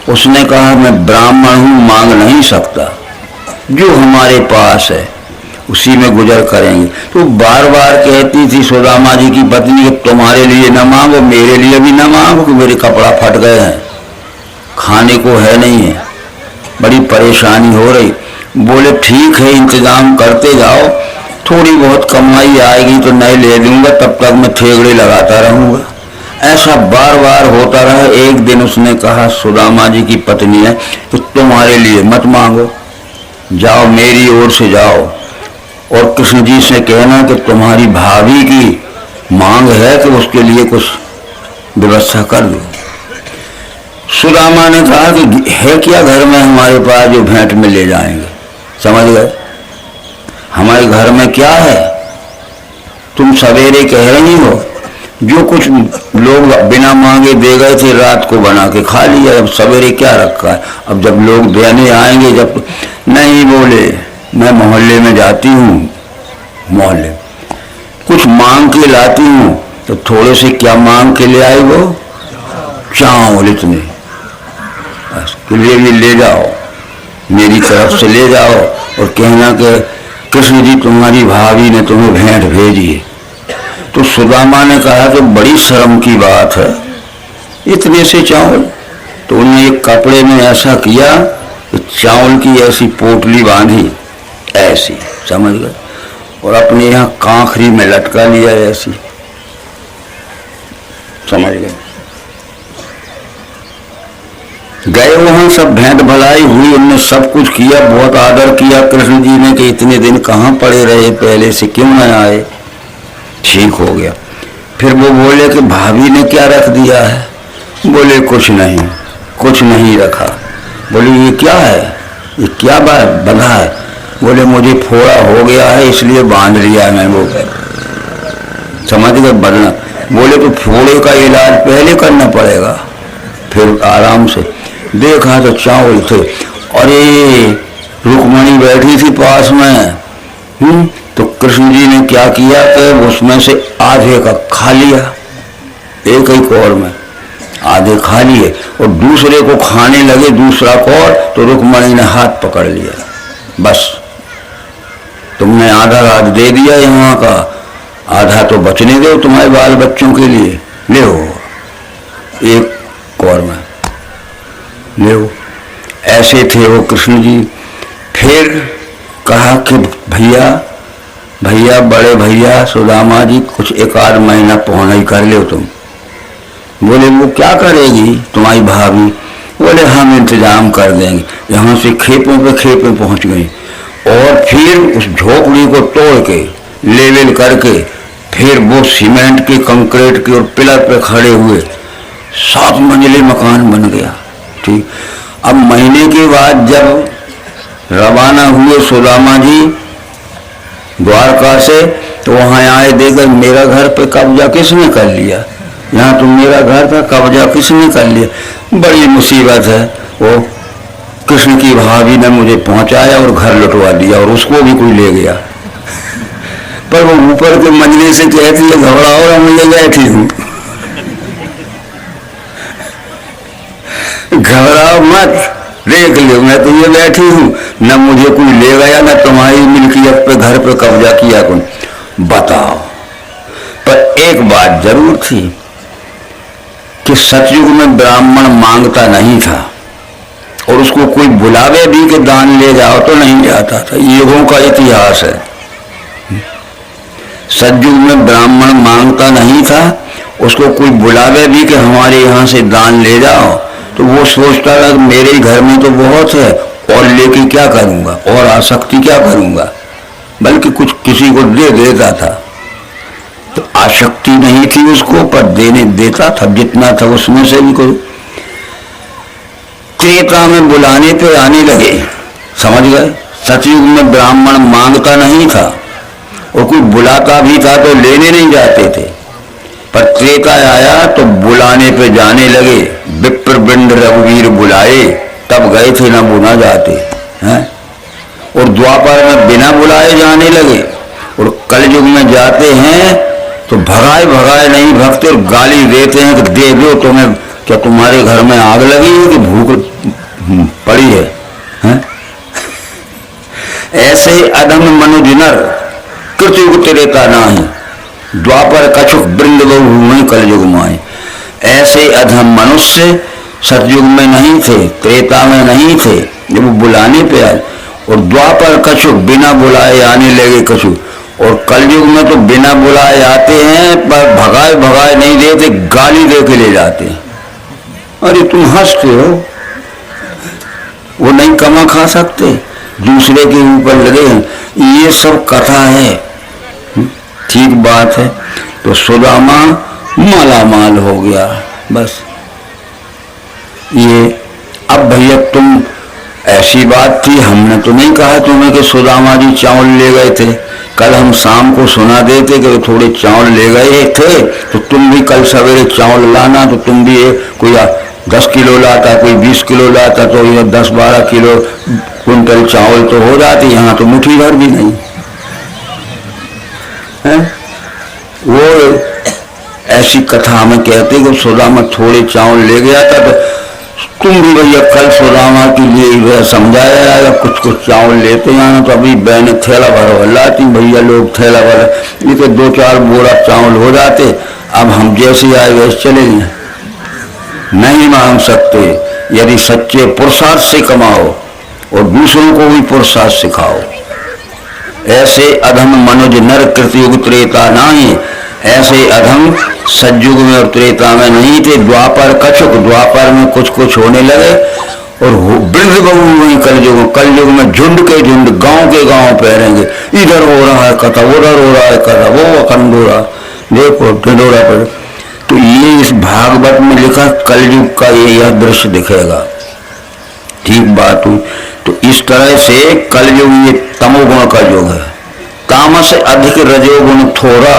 उसने कहा मैं ब्राह्मण हूं, मांग नहीं सकता, जो हमारे पास है उसी में गुजर करेंगे। तो बार बार कहती थी सुदामा जी की पत्नी कि तुम्हारे लिए न मांगो, मेरे लिए भी न मांगो, कि मेरे कपड़ा फट गए हैं, खाने को है नहीं है, बड़ी परेशानी हो रही। बोले ठीक है, इंतजाम करते जाओ, थोड़ी बहुत कमाई आएगी तो नए ले दूंगा, तब तक मैं ठेगड़े लगाता रहूंगा। ऐसा बार बार होता रहा। एक दिन उसने कहा, सुदामा जी की पत्नी है, तो तुम्हारे लिए मत मांगो, जाओ मेरी ओर से जाओ और कृष्ण जी से कहना कि तुम्हारी भाभी की मांग है कि उसके लिए कुछ व्यवस्था कर दो। सुदामा ने कहा कि है क्या घर में हमारे पास जो भेंट में ले जाएंगे? समझ गए? हमारे घर में क्या है? तुम सवेरे कह रही हो, जो कुछ लोग बिना मांगे दे गए थे रात को बना के खा लिया, अब सवेरे क्या रखा है? अब जब लोग देने आएंगे, जब नहीं, बोले मैं मोहल्ले में जाती हूँ, मोहल्ले कुछ मांग के लाती हूँ। तो थोड़े से क्या मांग के ले आए? वो चावल इतने, बस लिए भी ले जाओ, मेरी तरफ से ले जाओ और कहना कि कृष्ण जी तुम्हारी भाभी ने तुम्हें भेंट भेजी है। तो सुदामा ने कहा कि बड़ी शर्म की बात है, इतने से चावल। तो उन्होंने एक कपड़े में ऐसा किया कि चावल की ऐसी पोटली बांधी, ऐसी, समझ गए, और अपने यहाँ कांखरी में लटका लिया ऐसी, समझ गए। गए वहां, सब भेंट भलाई हुई, उनने सब कुछ किया, बहुत आदर किया कृष्ण जी ने कि इतने दिन कहाँ पड़े रहे, पहले से क्यों न आए। ठीक हो गया। फिर वो बोले कि भाभी ने क्या रख दिया है? बोले कुछ नहीं, कुछ नहीं रखा। बोले ये क्या है, ये क्या बंधा है? बोले मुझे फोड़ा हो गया है इसलिए बांध लिया है मैं। वो समझ गए बदलना। बोले तो फोड़े का इलाज पहले करना पड़ेगा, फिर आराम से। देखा तो चावल थे, अरे रुक्मणी बैठी थी पास में। तो कृष्ण जी ने क्या किया कि उसमें से आधे का खा लिया, एक ही कौर में आधे खा लिए, और दूसरे को खाने लगे दूसरा कौर, तो रुक्मणी ने हाथ पकड़ लिया, बस तुमने आधा रात दे दिया, यहाँ का आधा तो बचने दो तुम्हारे बाल बच्चों के लिए, ले एक कौर में ले। ऐसे थे वो कृष्ण जी। फिर कहा कि भैया भैया, बड़े भैया सुदामा जी, कुछ 1 आध महीना पहुँच ही कर लो तुम। बोले वो क्या करेगी तुम्हारी भाभी? बोले हम इंतजाम कर देंगे। यहाँ से खेपों पे खेपें पहुँच गई और फिर उस झोपड़ी को तोड़ के लेवल करके फिर वो सीमेंट के कंक्रीट के और पिलर पे खड़े हुए 7 मंजिले मकान बन गया। ठीक, अब महीने के बाद जब रवाना हुए सुदामा जी द्वारका से, तो वहां आए, देखकर मेरा घर पे कब्जा किसने कर लिया, यहाँ तो मेरा घर था, कब्जा किसने कर लिया, बड़ी मुसीबत है। वो कृष्ण की भाभी ने मुझे पहुंचाया और घर लुटवा दिया और उसको भी कोई ले गया। पर वो ऊपर के मंजिले से कहती है घबराओ और मैं ले बैठी हूं, घबराओ मत, देख लो मैं तो ये बैठी हूं, न मुझे कोई ले गया न तुम्हारी मिल्कियत पे घर पे कब्जा किया कोई, बताओ। पर एक बात जरूर थी कि सतयुग में ब्राह्मण मांगता नहीं था और उसको कोई बुलावे भी कि दान ले जाओ तो नहीं जाता था। युगों का इतिहास है। सतयुग में ब्राह्मण मांगता नहीं था, उसको कोई बुलावे भी कि हमारे यहाँ से दान ले जाओ तो वो सोचता था कि मेरे घर में तो बहुत है और लेके क्या करूंगा और आसक्ति क्या करूंगा, बल्कि कुछ किसी को दे देता था। तो आसक्ति नहीं थी उसको, पर देने देता था जितना था उसमें से भी कोई। त्रेता में बुलाने पे आने लगे, समझ गए। सतयुग में ब्राह्मण मांगता नहीं था और कोई बुलाता भी था तो लेने नहीं जाते थे, पर त्रेता आया तो बुलाने पे जाने लगे। विप्रबिंड रघुवीर बुलाए तब गए थे, ना बुना जाते हैं। और द्वापर में बिना बुलाए जाने लगे और कलयुग में जाते हैं तो भगाए भगाए नहीं भगते और गाली देते हैं कि दे दो तुम्हें, क्या तुम्हारे घर में आग लगी है कि भूख पड़ी है? ऐसे अधम मनुज नर कृतयुग त्रेता नाही, द्वापर कछुक वृंद बहु कलयुग माए। ऐसे अधम मनुष्य सतयुग में नहीं थे, त्रेता में नहीं थे जब वो बुलाने पे आए, और द्वापर कछुक बिना बुलाए आने लगे कछु, और कलयुग में तो बिना बुलाए आते हैं पर भगाए भगाए नहीं देते, गाली दे के ले जाते हैं। अरे तुम हंसते हो, वो नहीं कमा खा सकते, दूसरे के ऊपर लगे हैं, ये सब कथा है। ठीक बात है। तो सुदामा मालामाल हो गया बस। ये अब भैया तुम, ऐसी बात थी, हमने तो नहीं कहा तुम्हें कि सुदामा जी चावल ले गए थे। कल हम शाम को सुना देते कि थोड़े चावल ले गए थे, तो तुम भी कल सवेरे चावल लाना, तो तुम भी कोई 10 किलो लाता, कोई 20 किलो लाता, तो ये 10-12 किलो कुंटल चावल तो हो जाती। यहाँ तो मुट्ठी भर भी नहीं है। वो ऐसी कथा हमें कहते कि सुदामा थोड़े चावल ले गया था, तो तुम भी भैया कल सुदामा के लिए समझाया जाएगा, कुछ कुछ चावल लेते जाना। तो अभी बहने थैला भर लाती, भैया लोग थैला भर, ये तो 2-4 बोरा चावल हो जाते। अब हम जैसे आए वैसे चले गए, नहीं मांग सकते। यदि सच्चे पुरुषार्थ से कमाओ और दूसरों को भी पुरुषार्थ सिखाओ। ऐसे अधम मनुज नर कृतयुग त्रेता नाही, ऐसे अधम सतयुग में और त्रेता में नहीं थे। द्वापर कछुक, द्वापर में कुछ कुछ होने लगे और वृद्ध बहु हुई कलयुग। कलयुग में झुंड के झुंड, गांव के गांव पहरेंगे, इधर हो रहा है कथा, उधर हो रहा है कथा, वो अखंड हो रहा, देखो ढिंडोरा पर। तो ये इस भागवत में लिखा कलयुग का यह दृश्य दिखेगा। ठीक बात हुई। तो इस तरह से कलयुग ये तमोगुण का युग है। तामस अधिक रजोगुण थोड़ा,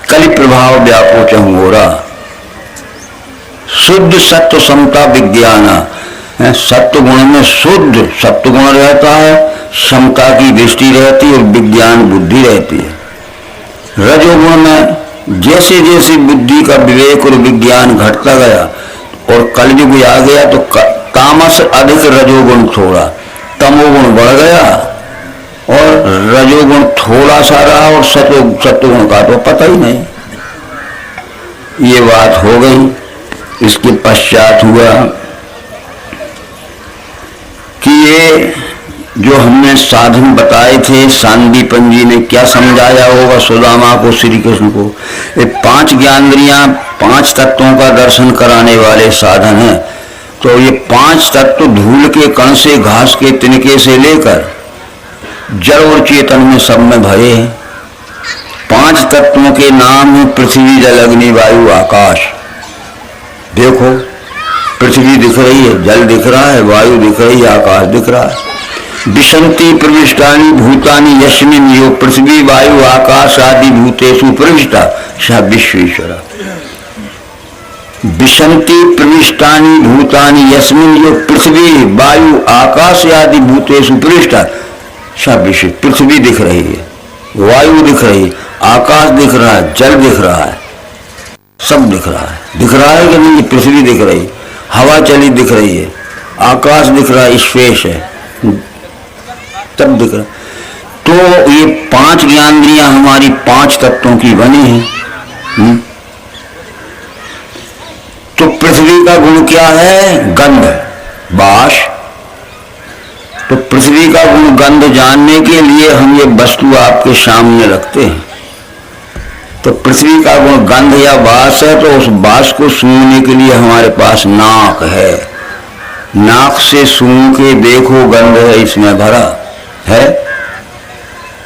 कलि प्रभाव व्यापो चंगोरा। शुद्ध सत्व समता विज्ञान, सत्व गुण में शुद्ध सत्व गुण रहता है, समता की दृष्टि रहती है और विज्ञान बुद्धि रहती है। रजोगुण में जैसे जैसे बुद्धि का विवेक और विज्ञान घटता गया और कलयुग आ गया तो तामस अधिक रजोगुण थोड़ा, तमोगुण बढ़ गया और रजोगुण थोड़ा सा रहा और सत्वगुण का तो पता ही नहीं। ये बात हो गई। इसके पश्चात हुआ कि ये जो हमने साधन बताए थे, सांदीपन जी ने क्या समझाया होगा सुदामा को, श्री कृष्ण को। ये 5 ज्ञानेंद्रियां 5 तत्वों का दर्शन कराने वाले साधन हैं। तो ये 5 तत्व धूल के कण से, घास के तिनके से लेकर जड़ और चेतन में सब में भरे हैं। 5 तत्वों के नाम है पृथ्वी, जल, अग्नि, वायु, आकाश। देखो पृथ्वी दिख रही है, जल दिख रहा है, वायु दिख रही है, आकाश दिख रहा है। विशन्ति प्रविष्टानि भूतानि यस्मिन् यो पृथ्वी वायु आकाश आदि भूतेषु प्रविष्टा स विश्वेश्वरः। विशन्ति प्रविष्टानि भूतानि यस्मिन् यो पृथ्वी वायु आकाश आदि भूतेषु प्रविष्टा स विश्व। पृथ्वी दिख रही है, वायु दिख रही है, आकाश दिख रहा है, जल दिख रहा है, सब दिख रहा है। दिख रहा है कि नहीं? पृथ्वी दिख रही है, हवा चली दिख रही है, आकाश दिख रहा है, स्पेस है, सब दिख रहा है। तो ये 5 ज्ञानेंद्रियां हमारी 5 तत्वों की बनी हैं। तो पृथ्वी का गुण क्या है? गंध, बास। तो पृथ्वी का गुण गंध जानने के लिए हम ये वस्तु आपके सामने रखते हैं। तो पृथ्वी का गुण गंध या बास है, तो उस बास को सूंघने के लिए हमारे पास नाक है। नाक से सूंघ के देखो, गंध है इसमें भरा है।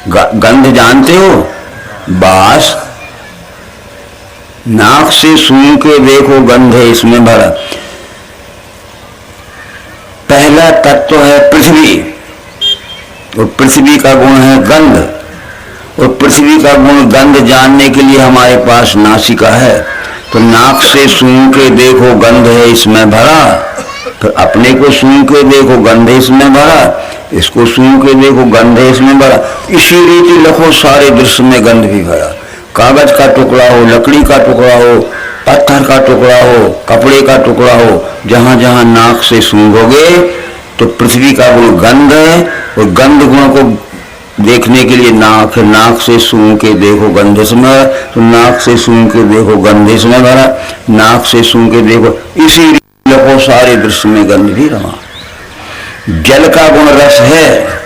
गंध जानते हो? बास। नाक से सूंघ के देखो, गंध है इसमें भरा। पहला तत्व है पृथ्वी, और पृथ्वी का गुण है गंध। और पृथ्वी का गुण गंध जानने के लिए हमारे पास नासिका है। तो नाक से सूंघ के देखो, गंध है इसमें भरा। फिर अपने को सूंघ के देखो, गंध इसमें भरा। इसको सूंघ के देखो, गंध इसमें भरा। इसी रीति लखो सारे दृश्य में गंध भी भरा। कागज का टुकड़ा हो, लकड़ी का टुकड़ा हो, पत्थर का टुकड़ा हो, कपड़े का टुकड़ा हो, जहां जहां नाक से सूंघोगे तो पृथ्वी का गुण गंध है। और गंध गुण को देखने के लिए नाक है। नाक से सूंघ के देखो, गंध इसमें, तो नाक से सूंघ के देखो, गंध इसमें भरा। नाक से सूंघ के देखो, इसी लखो सारे दृश्य में गंध भी रहा। जल का गुण रस है।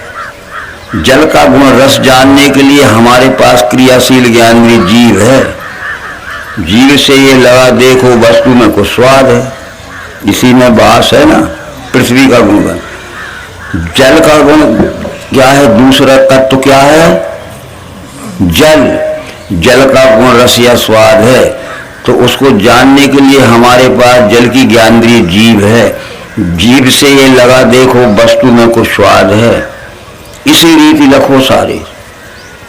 जल का गुण रस जानने के लिए हमारे पास क्रियाशील ज्ञानेंद्रिय जीव है। जीव से ये लगा देखो, वस्तु में कुछ स्वाद है, इसी में बास है ना। पृथ्वी का गुण जल का गुण क्या है? दूसरा तत्व क्या है? जल। जल का गुण रस या स्वाद है। तो उसको जानने के लिए हमारे पास जल की ज्ञानेंद्रिय जीव है। जीव से ये लगा देखो, वस्तु में कुछ स्वाद है। इसी रीति लखो सारे।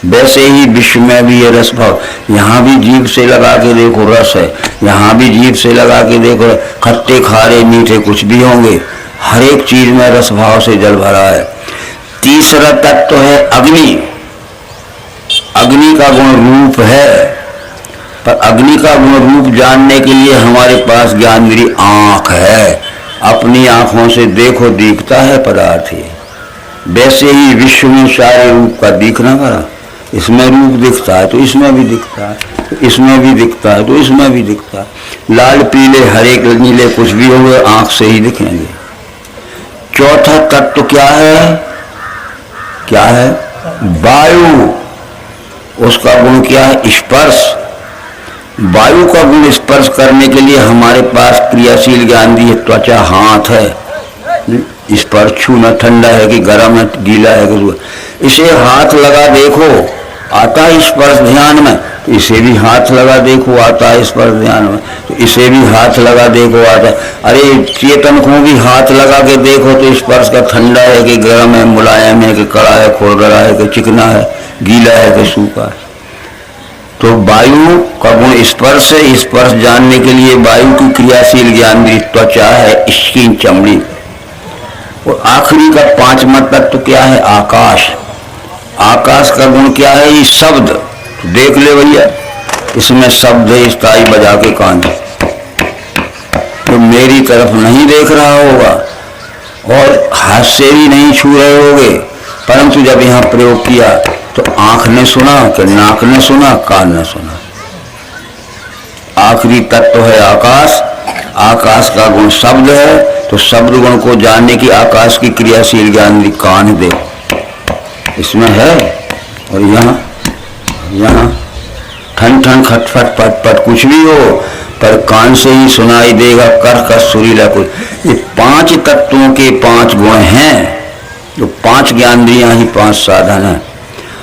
वैसे ही विश्व में भी ये रस भाव। यहाँ भी जीव से लगा के देखो, रस है। यहाँ भी जीव से लगा के देखो, खट्टे खारे मीठे कुछ भी होंगे, हर एक चीज में रस भाव से जल भरा है। तीसरा तत्व है अग्नि। अग्नि का गुण रूप है, पर अग्नि का गुण रूप जानने के लिए हमारे पास ज्ञानेंद्रिय आंख है। अपनी आंखों से देखो, दिखता है पदार्थ ये। वैसे ही विश्व में सारे रूप का दिखना भरा। इसमें रूप दिखता है तो इसमें भी दिखता है, तो इसमें भी दिखता है तो इसमें भी दिखता है। लाल पीले हरे नीले कुछ भी होंगे, आंख से ही दिखेंगे। चौथा तत्व क्या है? क्या है? वायु। उसका गुण क्या है? स्पर्श। वायु का गुण स्पर्श करने के लिए हमारे पास क्रियाशील ज्ञानेंद्रिय त्वचा, हाथ है। स्पर्श छूना, ठंडा है कि गर्म है, गीला है कि। इसे हाथ लगा देखो, आता है स्पर्श ध्यान में। तो इसे भी हाथ लगा देखो, आता है स्पर्श ध्यान में। तो इसे भी हाथ लगा देखो, आता है। अरे चेतन को भी हाथ लगा के देखो तो स्पर्श का ठंडा है कि गर्म है, मुलायम है कि कड़ा है, खुरदरा है कि चिकना है, गीला है कि सूखा है। तो वायु का गुण स्पर्श है। स्पर्श जानने के लिए वायु की क्रियाशील ज्ञानेंद्रिय त्वचा है, स्किन, चमड़ी। और आखिरी का 5वां तत्व क्या है? आकाश। आकाश का गुण क्या है? ये शब्द। तो देख ले भैया, इसमें शब्द है, स्थाई बजा के कान। तो मेरी तरफ नहीं देख रहा होगा और हाथ से भी नहीं छू रहे होगे, परंतु जब यहाँ प्रयोग किया तो आंख ने सुना कि नाक ने सुना, कान ने सुना। आखिरी तत्व है आकाश। आकाश का गुण शब्द है। तो शब्द गुण को जानने की आकाश की क्रियाशील ज्ञानेंद्रिय कान दे, इसमें है। और यहाँ ठन ठन खटफट पटपट कुछ भी हो, पर कान से ही सुनाई देगा, कर का सुरीला कुछ। ये 5 तत्वों के 5 गुण हैं। जो 5 ज्ञानेंद्रियां ही 5 साधन हैं।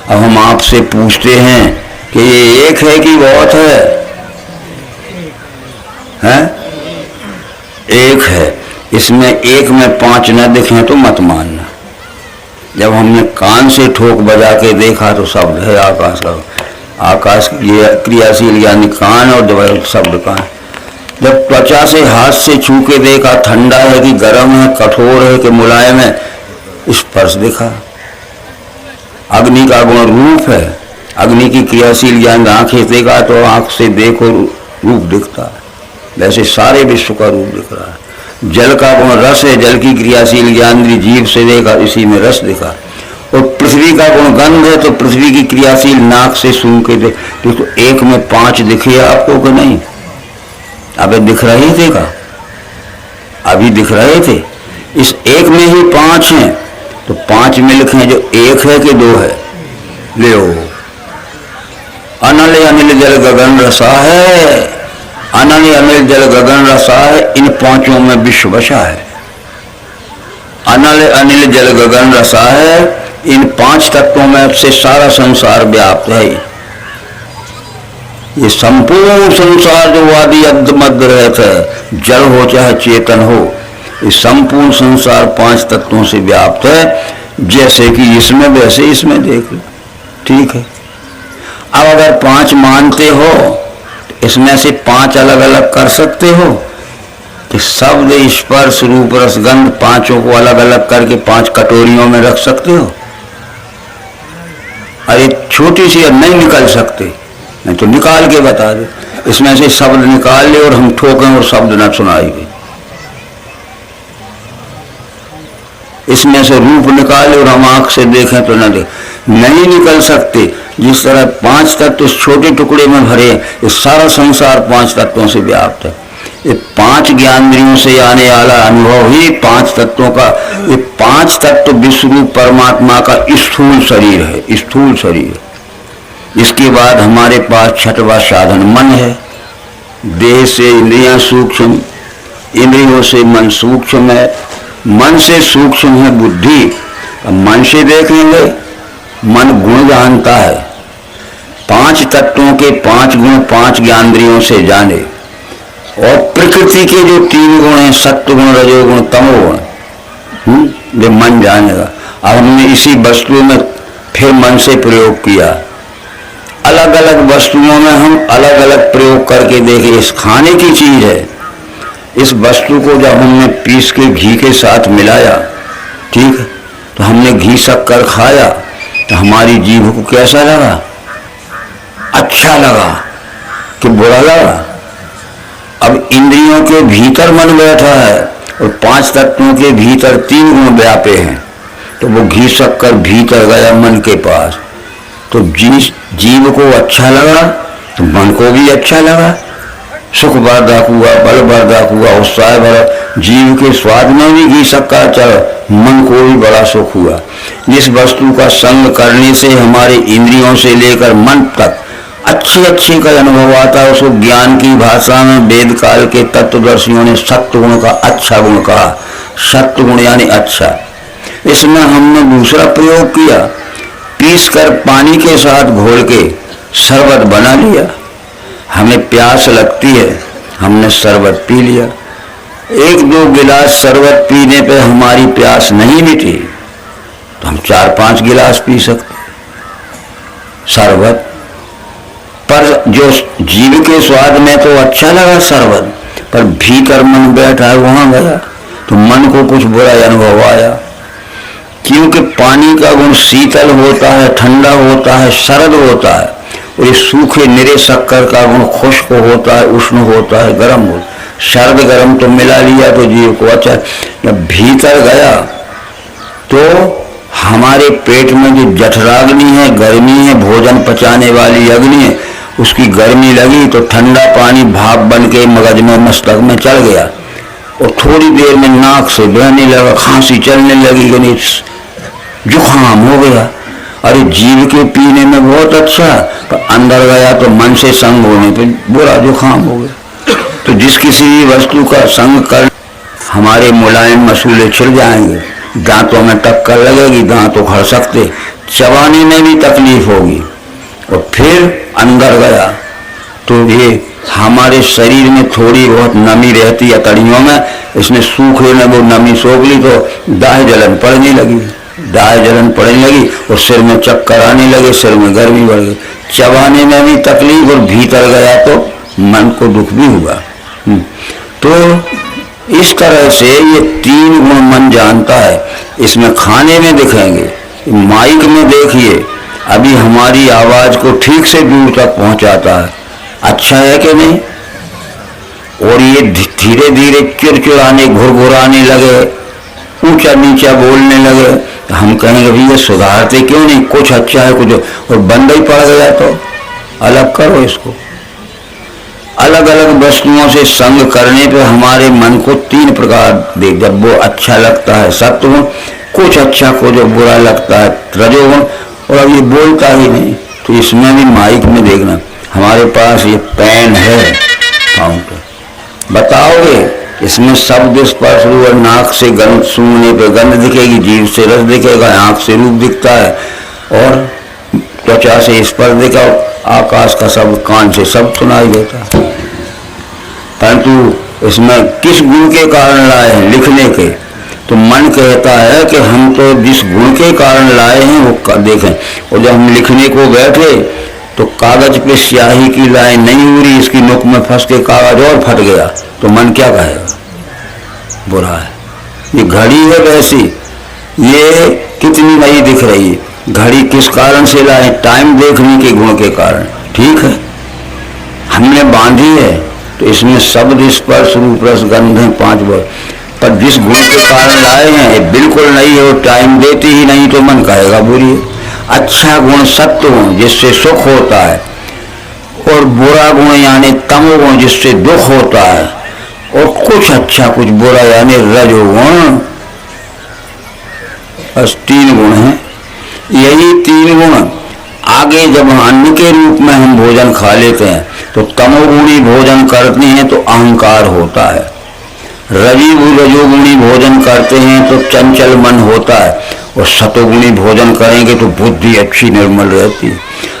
अब हम आपसे पूछते हैं कि ये एक है कि बहुत है? हैं? एक है। इसमें एक में 5 न दिखे तो मत मानना। जब हमने कान से ठोक बजा के देखा तो शब्द है आकाश का। आकाश ये क्रियाशील यानी कान, और जब शब्द कान। जब त्वचा से हाथ से छू के देखा ठंडा है कि गर्म है, कठोर है कि मुलायम है, स्पर्श देखा। अग्नि का गुण रूप है। अग्नि की क्रियाशील ज्ञान आंखें देखा तो आंख से देखो रूप दिखता है, वैसे सारे विश्व का रूप दिख रहा है। जल का गुण रस है। जल की क्रियाशील ज्ञान जीभ से देखा, इसी में रस दिखा। और पृथ्वी का गुण गंध है, तो पृथ्वी की क्रियाशील नाक से सूंघ के तो एक में 5 दिखे आपको कि नहीं? अबे दिख रहे थे का? अभी दिख रहे थे। इस एक में ही 5 हैं, तो 5 में लिखे जो एक है कि 2 है? ले अनल अनिल जल गगन रसा है। अनल अनिल जल गगन रसा है, इन 5 में विश्व बसा है। अनल अनिल जल गगन रसा है, इन 5 तत्वों में से सारा संसार व्याप्त है। ये संपूर्ण संसार जो वादी अद्ध मध्य रहता है, जल हो चाहे चेतन हो, ये संपूर्ण संसार 5 तत्वों से व्याप्त है। जैसे कि इसमें वैसे इसमें देख लो, ठीक है। अब अगर 5 मानते हो तो इसमें से 5 अलग अलग कर सकते हो कि शब्द स्पर्श रूप रस गंध 5 को अलग अलग करके 5 कटोरियों में रख सकते हो? अरे छोटी सी नहीं निकल सकते, नहीं तो निकाल के बता दो। इसमें से शब्द निकाल ले और हम ठोकें और शब्द न सुनाएंगे। इसमें से रूप निकाले और हम आंख से देखें तो न देखें, नहीं निकल सकते। जिस तरह 5 तत्व इस छोटे टुकड़े में भरे, ये सारा संसार 5 तत्वों से व्याप्त है। ये 5 ज्ञानेंद्रियों से आने वाला अनुभव ही 5 तत्वों का, ये 5 तत्व विश्वरूप परमात्मा का स्थूल शरीर है, स्थूल शरीर। इसके बाद हमारे पास छठवां साधन मन है। देह से इंद्रियां सूक्ष्म, इंद्रियों से मन सूक्ष्म है, मन से सूक्ष्म है बुद्धि। मन से देखेंगे, मन गुण जानता है। 5 तत्वों के 5 गुण 5 ज्ञानेंद्रियों से जाने, और प्रकृति के जो 3 गुण हैं, सत्व गुण, रजोगुण, तमोगुण, वे मन जानेगा। अब हमने इसी वस्तु में फिर मन से प्रयोग किया। अलग अलग वस्तुओं में हम अलग अलग प्रयोग करके देखे। इस खाने की चीज है, इस वस्तु को जब हमने पीस के घी के साथ मिलाया, ठीक है, तो हमने घी शक्कर खाया तो हमारी जीभ को कैसा लगा? अच्छा लगा कि बुरा लगा? अब इंद्रियों के भीतर मन बैठा है और 5 तत्वों के भीतर 3 गुण व्यापे हैं, तो वो घी शक्कर भीतर गया मन के पास, तो जीव को अच्छा लगा तो मन को भी अच्छा लगा। सुख वर्धक हुआ, बल वर्धक हुआ, उत्साह भरा। जीव के स्वाद में भी घी शक्कर चढ़ा, मन को भी बड़ा सुख हुआ। जिस वस्तु का संग करने से हमारे इंद्रियों से लेकर मन तक अच्छे अच्छे का अनुभव आता है, उसको ज्ञान की भाषा में वेद काल के तत्वदर्शियों ने सत्व गुण का अच्छा गुण कहा। सत्व गुण यानी अच्छा। इसमें हमने दूसरा प्रयोग किया, पीस कर पानी के साथ घोल के शरबत बना लिया। हमें प्यास लगती है, हमने शरबत पी लिया। 1-2 गिलास शरबत पीने पे हमारी प्यास नहीं मिटी तो हम 4-5 गिलास पी सकते शरबत। पर जो जीव के स्वाद में तो अच्छा लगा शरबत, पर भीतर मन बैठा है, वहां गया तो मन को कुछ बुरा अनुभव आया। क्योंकि पानी का गुण शीतल होता है, ठंडा होता है, शरद होता है, और ये सूखे निरे शक्कर का गुण खुश्क होता है, उष्ण होता है, गर्म होता है। शरद गर्म तो मिला लिया तो जीव को अच्छा। जब भीतर गया तो हमारे पेट में जो जठराग्नि है, गर्मी है, भोजन पचाने वाली अग्नि है, उसकी गर्मी लगी तो ठंडा पानी भाप बन के मगज में, मस्तक में चढ़ गया और थोड़ी देर में नाक से बहने लगा, खांसी चलने लगी, जुकाम हो गया। अरे जीव के पीने में बहुत अच्छा, पर अंदर गया तो मन से संग होने पे बुरा जुकाम हो गया। तो जिस किसी भी वस्तु का संग कर हमारे मुलायम मसूले छिड़ जाएंगे दांतों में टक्कर लगेगी, दांत उखड़ सकते, चबाने में भी तकलीफ होगी। और फिर अंदर गया तो ये हमारे शरीर में थोड़ी बहुत नमी रहती है तड़ियों में, इसने सूखे में वो नमी सोख ली तो दाह जलन पड़ने लगी, दाह जलन पड़ने लगी और सिर में चक्कर आने लगे, सिर में गर्मी बढ़ गई, चबाने में भी तकलीफ और भीतर गया तो मन को दुख भी हुआ। तो इस तरह से ये 3 गुण मन जानता है। इसमें खाने में दिखेंगे, माइक में देखिए अभी हमारी आवाज को ठीक से दूर तक पहुंचाता है, अच्छा है कि नहीं? और ये धीरे धीरे चिड़चिड़ाने घुरघुराने लगे, ऊंचा नीचा बोलने लगे, हम कहेंगे भैया सुधारते क्यों नहीं, कुछ अच्छा है कुछ, और बंद ही पड़ गया तो अलग करो इसको। अलग अलग वस्तुओं से संग करने पे हमारे मन को 3 प्रकार दे, जब वो अच्छा लगता है सत्वगुण, कुछ अच्छा को जो बुरा लगता है रजोगुण, और अब ये बोलता ही नहीं। तो इसमें भी माइक में देखना, हमारे पास ये पेन है फाउंटेन, बताओगे इसमें शब्द स्पर्श और नाक से गंध सूंघने पे गंध दिखेगी, जीभ से रस दिखेगा, आंख से रूप दिखता है और त्वचा से स्पर्श दिखा, आकाश का शब्द कान से शब्द सुनाई देता है। परंतु इसमें किस गुण के कारण लाए हैं लिखने के, तो मन कहता है कि हम तो जिस गुण के कारण लाए हैं वो देखें। और जब हम लिखने को बैठे तो कागज पे स्याही की लाइन नहीं हो रही, इसकी नोक में फंस के कागज और फट गया, तो मन क्या कहेगा, बुरा है। ये घड़ी है वैसी, ये कितनी नई दिख रही है, घड़ी किस कारण से लाए, टाइम देखने के गुण के कारण, ठीक है। हमने बांधी है तो इसमें शब्द स्पर्श रूप रस गंध है 5 वर्ड, पर जिस गुण के कारण लाए हैं ये बिल्कुल नहीं है, वो टाइम देती ही नहीं, तो मन कहेगा बुरी है। अच्छा गुण सत्व गुण जिससे सुख होता है, और बुरा गुण यानी तमोगुण जिससे दुख होता है, और कुछ अच्छा कुछ बुरा यानी रजोगुण। बस 3 गुण हैं। यही 3 गुण आगे जब अन्न के रूप में हम भोजन खा लेते हैं तो तमोगुणी भोजन करते हैं तो अहंकार होता है, रजोगुणी भोजन करते हैं तो चंचल मन होता है, और सतोगुणी भोजन करेंगे तो बुद्धि अच्छी निर्मल रहती है।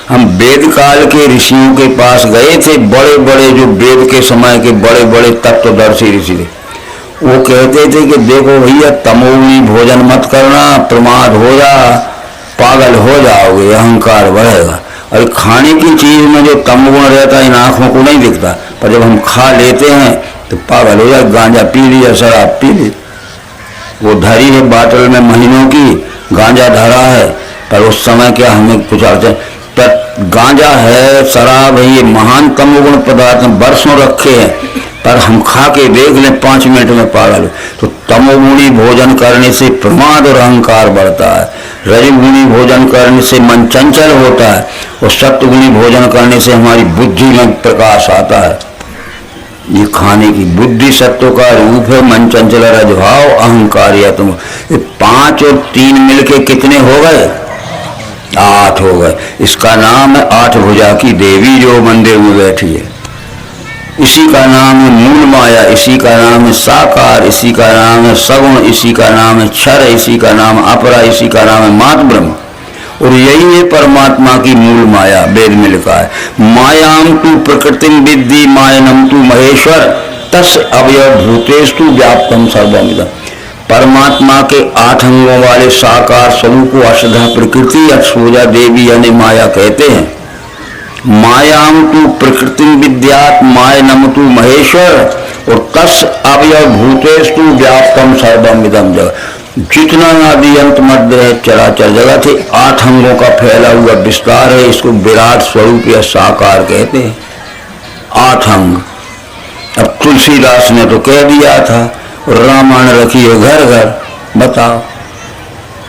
हम वेद काल के ऋषियों के पास गए थे, बड़े बड़े जो वेद के समय के बड़े बड़े तत्वदर्शी ऋषि थे, वो कहते थे कि देखो भैया तमोगुणी भोजन मत करना, प्रमाद हो जा, पागल हो जाओगे, अहंकार बढ़ेगा। और खाने की चीज में जो तमोगुण रहता है इन आंखों को नहीं दिखता, पर जब हम खा लेते हैं तो पागल हो जाए, गांजा पी लिया, शराब पी ली, वो धरी है बाटल में महीनों की, गांजा धरा है, पर उस समय क्या हमें कुछ अर्थ, पर गांजा है, शराब है, ये महान तमोगुण पदार्थ बरसों रखे हैं, पर हम खा के देख लें 5 मिनट में पागल। तो तमोगुणी भोजन करने से प्रमाद और अहंकार बढ़ता है, रजोगुणी भोजन करने से मन चंचल होता है, और सत्वगुणी भोजन करने से हमारी बुद्धि में प्रकाश आता है। ये खाने की बुद्धि सत्व का रूप है, मन चंचल, रजभाव, अहंकार, या तुम, ये 5 और 3 मिलके कितने हो गए, 8 हो गए। इसका नाम है 8 भुजा की देवी जो मंदिर में बैठी है, इसी का नाम है मूल माया, इसी का नाम है साकार, इसी का नाम है सगुण, इसी का नाम है क्षर, इसी का नाम है अपरा, इसी का नाम है मात ब्रह्म। और यही है परमात्मा की मूल माया, वेद में लिखा है मायाम तू प्रकृतिम विद्धि मायनम तू महेश्वर तस् अवयव भूतेस्तु व्याप्तम सर्वमिदं। परमात्मा के 8 अंगों वाले साकार स्वरूप को अष्टधा प्रकृति अक्षोजा देवी यानी माया कहते हैं। मायाम तू प्रकृति विद्यात मायनम तू महेश्वर, और तस् अवयव भूतेस्तु व्याप्तम सर्वमिदं जगत। जितना आदि अंत मध्य है चराचर जगत है 8 अंगों का फैला हुआ विस्तार है, इसको विराट स्वरूप या साकार कहते हैं। 8 अंग। अब तुलसीदास ने तो कह दिया था, रामायण रखी है घर घर, बताओ।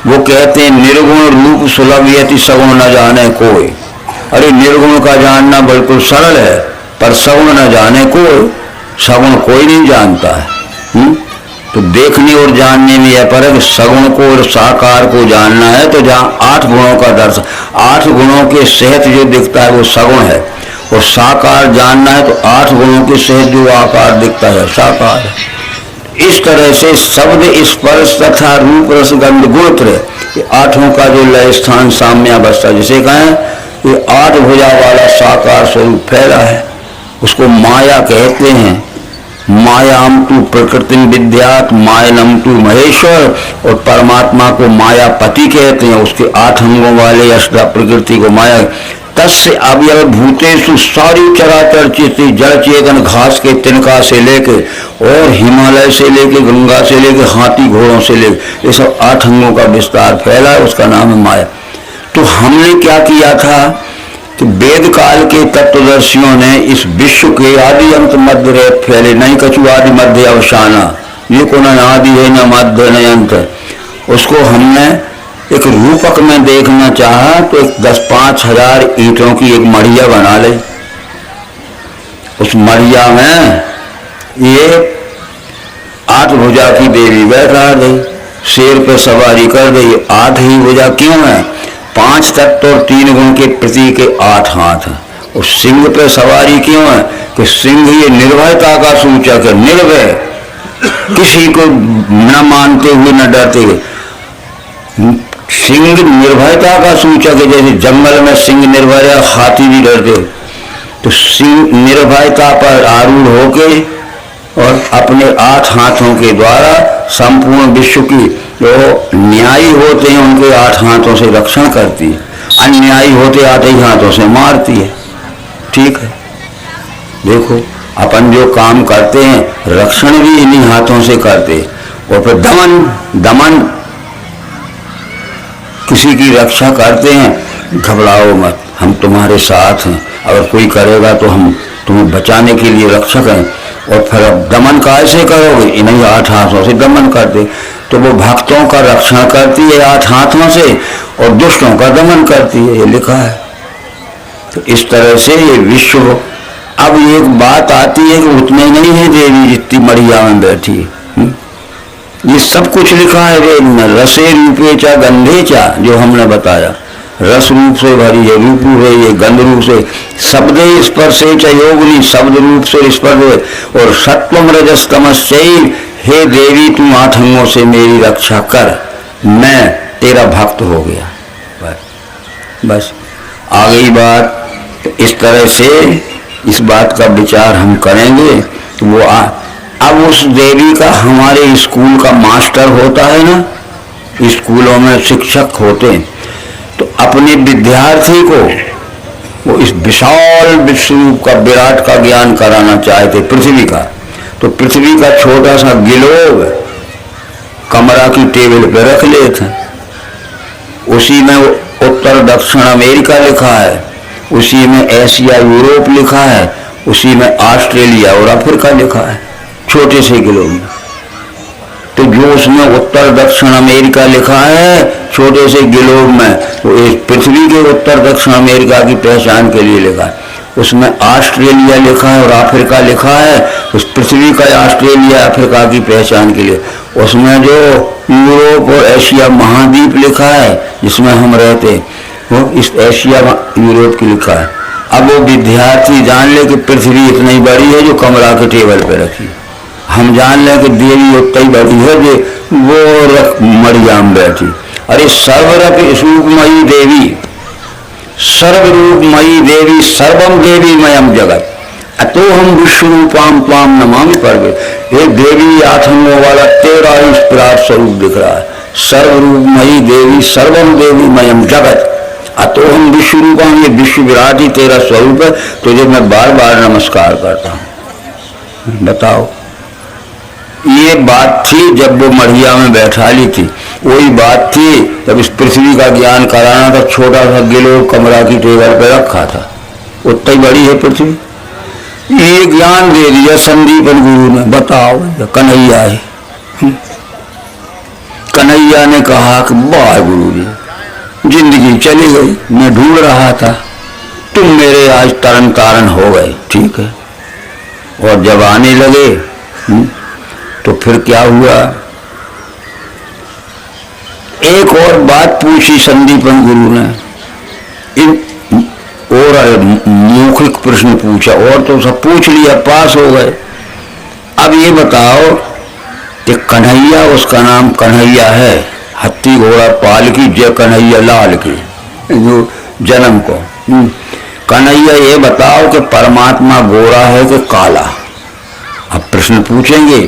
वो कहते हैं निर्गुण रूप सुलभ यति सगुण न जाने कोई। अरे निर्गुण का जानना बिल्कुल सरल है, पर सगुण न जाने कोई, सगुण कोई नहीं जानता है। तो देखने और जानने में यह पर है कि सगुण को और साकार को जानना है तो जहाँ 8 गुणों का दर्शन, 8 गुणों के सहित जो दिखता है वो सगुण है, और साकार जानना है तो 8 गुणों के सहित जो आकार दिखता है साकार है। इस तरह से शब्द स्पर्श तथा रूप रस गंध गुण त्रय आठों का जो लय स्थान साम्यावस्था जिसे कहें ये आठ भुजा वाला साकार स्वरूप फैला है, उसको माया कहते हैं। मायाम तू प्रकृति विद्यात मायनम तू महेश्वर, और परमात्मा को मायापति कहते हैं, उसके 8 अंगों वाले अष्टा प्रकृति को माया। तस्य अवयव भूतेषु सारी चराचर चेती जड़ चेतन घास के तिनका से लेके और हिमालय से लेके गंगा से लेके हाथी घोड़ों से लेके ये सब 8 अंगों का विस्तार फैला है, उसका नाम है माया। तो हमने क्या किया था कि वेद काल के तत्वदर्शियों ने इस विश्व के आदि अंत मध्य रेत फैले नहीं कछु आदि मध्य अवसाना, ये को न आदि है न मध्य न अंत, उसको हमने एक रूपक में देखना चाहा तो एक 10-5 हजार ईंटों की एक मढ़िया बना ले। उस मढ़िया में ये 8 भुजा की देवी बैठा गई, शेर पे सवारी कर गई। 8 ही भुजा क्यों है? 5 तत्व और 3 गुण के प्रतीक के 8 हाथ है। और सिंह पे सवारी क्यों है? कि सिंह ये निर्भयता का सूचक है, निर्भय, किसी को न मानते हुए न डरते हुए। सिंह निर्भयता का सूचक है, जैसे जंगल में सिंह निर्भय है, हाथी भी डरते। तो सिंह निर्भयता पर आरूढ़ होके और अपने 8 हाथों के द्वारा संपूर्ण विश्व की जो न्यायी होते हैं उनके 8 हाथों से रक्षण करती है, अन्यायी होते 8 ही हाथों से मारती है। ठीक है, देखो अपन जो काम करते हैं रक्षण भी इन्हीं हाथों से करते, और फिर दमन किसी की रक्षा करते हैं। घबराओ मत, हम तुम्हारे साथ हैं, अगर कोई करेगा तो हम तुम्हें बचाने के लिए रक्षक हैं। और फिर अब दमन कैसे करोगे? इन्हीं 8 हाथों से दमन करते। तो वो भक्तों का रक्षण करती है 8 हाथों से और दुष्टों का दमन करती है, ये लिखा है। तो इस तरह से ये विश्व। अब एक बात आती है कि उतने नहीं है देवी जितनी मढ़िया में बैठी है। ये सब कुछ लिखा है वेद में, रसे रूपे चा गंधे चा, जो हमने बताया रस रूप से भरी है, रूप है ये, गंध रूप से, शब्द स्पर्शे च योगिनी, शब्द रूप से स्पर्श है, और सत्वम रजस तमश्चैव, हे देवी तुम 8 अंगों से मेरी रक्षा कर, मैं तेरा भक्त हो गया। बस आ गई बात। तो इस तरह से इस बात का विचार हम करेंगे। तो वो अब उस देवी का हमारे स्कूल का मास्टर होता है ना, स्कूलों में शिक्षक होते हैं, तो अपने विद्यार्थी को वो इस विशाल विश्व का विराट का ज्ञान कराना चाहते, पृथ्वी का। तो पृथ्वी का छोटा सा गिलोब कमरा की टेबल पे रख लेते हैं, उसी में उत्तर दक्षिण अमेरिका लिखा है, उसी में एशिया यूरोप लिखा है, उसी में ऑस्ट्रेलिया और अफ्रीका लिखा है, छोटे से गिलोब में। तो जो उसमें उत्तर दक्षिण अमेरिका लिखा है छोटे से गिलोब में, वो एक पृथ्वी के उत्तर दक्षिण अमेरिका की पहचान के लिए लिखा है। उसमें ऑस्ट्रेलिया लिखा है और अफ्रीका लिखा है, उस पृथ्वी का ऑस्ट्रेलिया अफ्रीका की पहचान के लिए। उसमें जो यूरोप और एशिया महाद्वीप लिखा है जिसमें हम रहते, वो इस एशिया यूरोप की लिखा है। अब वो विद्यार्थी जान ले कि पृथ्वी इतनी बड़ी है जो कमरा के टेबल पे रखी, हम जान लें कि देवी उतनी बड़ी है जो वो मढ़िया में बैठी। अरे सर्वरक रूपमयी देवी, सर्वरूपमयी देवी, सर्वम देवी मयम जगत, अतो हम विश्व रूपाम त्वाम नमामि पर्वे। ये देवी 8 अंगों वाला तेरा ही विराट स्वरूप दिख रहा है। सर्वरूपमयी देवी, सर्वम देवी मयम जगत, अतो हम विश्व रूपाम, ये विश्व विराट ही तेरा स्वरूप है, तुझे मैं बार बार नमस्कार करता हूँ। बताओ, ये बात थी जब वो मढ़िया में बैठा ली थी, वही बात थी जब इस पृथ्वी का ज्ञान कराना था, छोटा सा गिलोब कमरा की टेबल पे रखा था, उतनी बड़ी है पृथ्वी। ये ज्ञान दे दिया संदीपन गुरु ने। बताओ, कन्हैया है, कन्हैया ने कहा कि वाह गुरु जी, जिंदगी चली गई, मैं ढूंढ रहा था, तुम मेरे आज तरन तारण हो गए। ठीक है, और जब आने लगे तो फिर क्या हुआ? एक और बात पूछी संदीपन गुरु ने, और मौखिक प्रश्न पूछा, और तो सब पूछ लिया, पास हो गए। अब ये बताओ कि कन्हैया, उसका नाम कन्हैया है, हत्ती घोड़ा पाल की जय कन्हैया लाल की, जो जन्म को। कन्हैया ये बताओ कि परमात्मा गोरा है कि काला? अब प्रश्न पूछेंगे,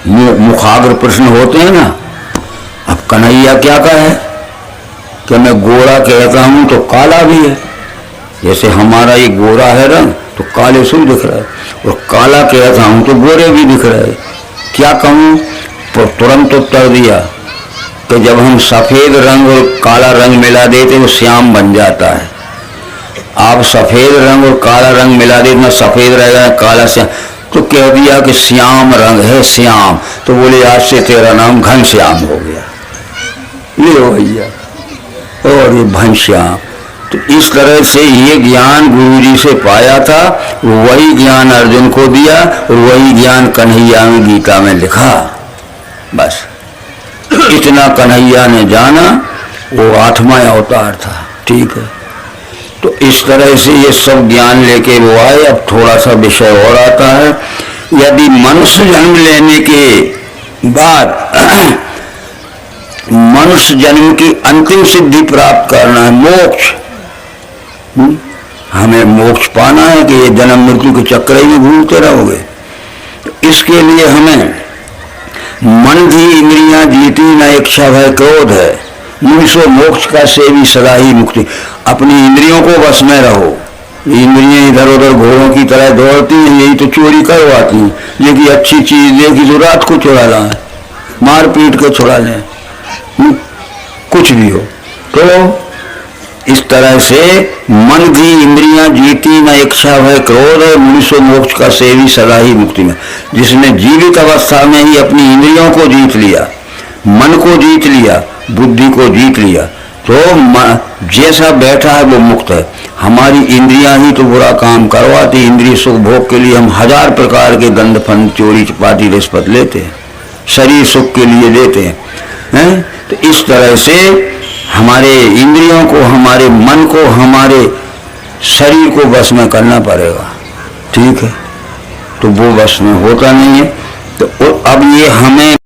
मुखाग्र प्रश्न होते हैं ना। अब कन्हैया क्या कहे कि मैं गोरा कहता हूं तो काला भी है। जैसे हमारा ये गोरा है रंग तो काले से दिख रहा है, और काला कहता हूं तो गोरे भी दिख रहे हैं। क्या कहूं? तो तुरंत उत्तर दिया कि जब हम सफेद रंग और काला रंग मिला देते वो श्याम बन जाता है। आप सफेद रंग और काला रंग मिला देते, ना सफेद रहेगा काला श्याम, तो कह दिया कि श्याम रंग है श्याम, तो बोले आज से तेरा नाम घनश्याम हो गया। ये हो भैया, और ये घनश्याम। तो इस तरह से ये ज्ञान गुरुजी से पाया था, वही ज्ञान अर्जुन को दिया और वही ज्ञान कन्हैया में गीता में लिखा। बस इतना कन्हैया ने जाना, वो 8वां अवतार था। ठीक है, तो इस तरह से ये सब ज्ञान लेके वो आए। अब थोड़ा सा विषय और आता है। यदि मनुष्य जन्म लेने के बाद मनुष्य जन्म की अंतिम सिद्धि प्राप्त करना है, मोक्ष, हमें मोक्ष पाना है कि ये जन्म मृत्यु के चक्र ही में घूमते रहोगे, तो इसके लिए हमें मन भी इंद्रियां जीती न इच्छा भय क्रोध है, मुनिषो मोक्ष का सेवी सदा ही मुक्ति। अपनी इंद्रियों को बस में रहो। इंद्रियां इधर उधर घोड़ों की तरह दौड़ती हैं, यही तो चोरी करवाती हैं। देखी अच्छी चीज देखी तो रात को चुरा लाए, मार पीट के छुड़ा लें, कुछ भी हो। तो इस तरह से मन की इंद्रियां जीती न इच्छा भय क्रोध है, मनुष्य मोक्ष का सेवी सदा ही मुक्ति में। जिसने जीवित अवस्था में ही अपनी इंद्रियों को जीत लिया, मन को जीत लिया, बुद्धि को जीत लिया, तो जैसा बैठा है वो मुक्त है। हमारी इंद्रियां ही तो बुरा काम करवाती। इंद्रिय सुख भोग के लिए हम 1000 प्रकार के गंध फंद चोरी चपाटी रिश्वत लेते हैं, शरीर सुख के लिए देते हैं। तो इस तरह से हमारे इंद्रियों को, हमारे मन को, हमारे शरीर को बस में करना पड़ेगा। ठीक है, तो वो बस में होता नहीं है। तो अब ये हमें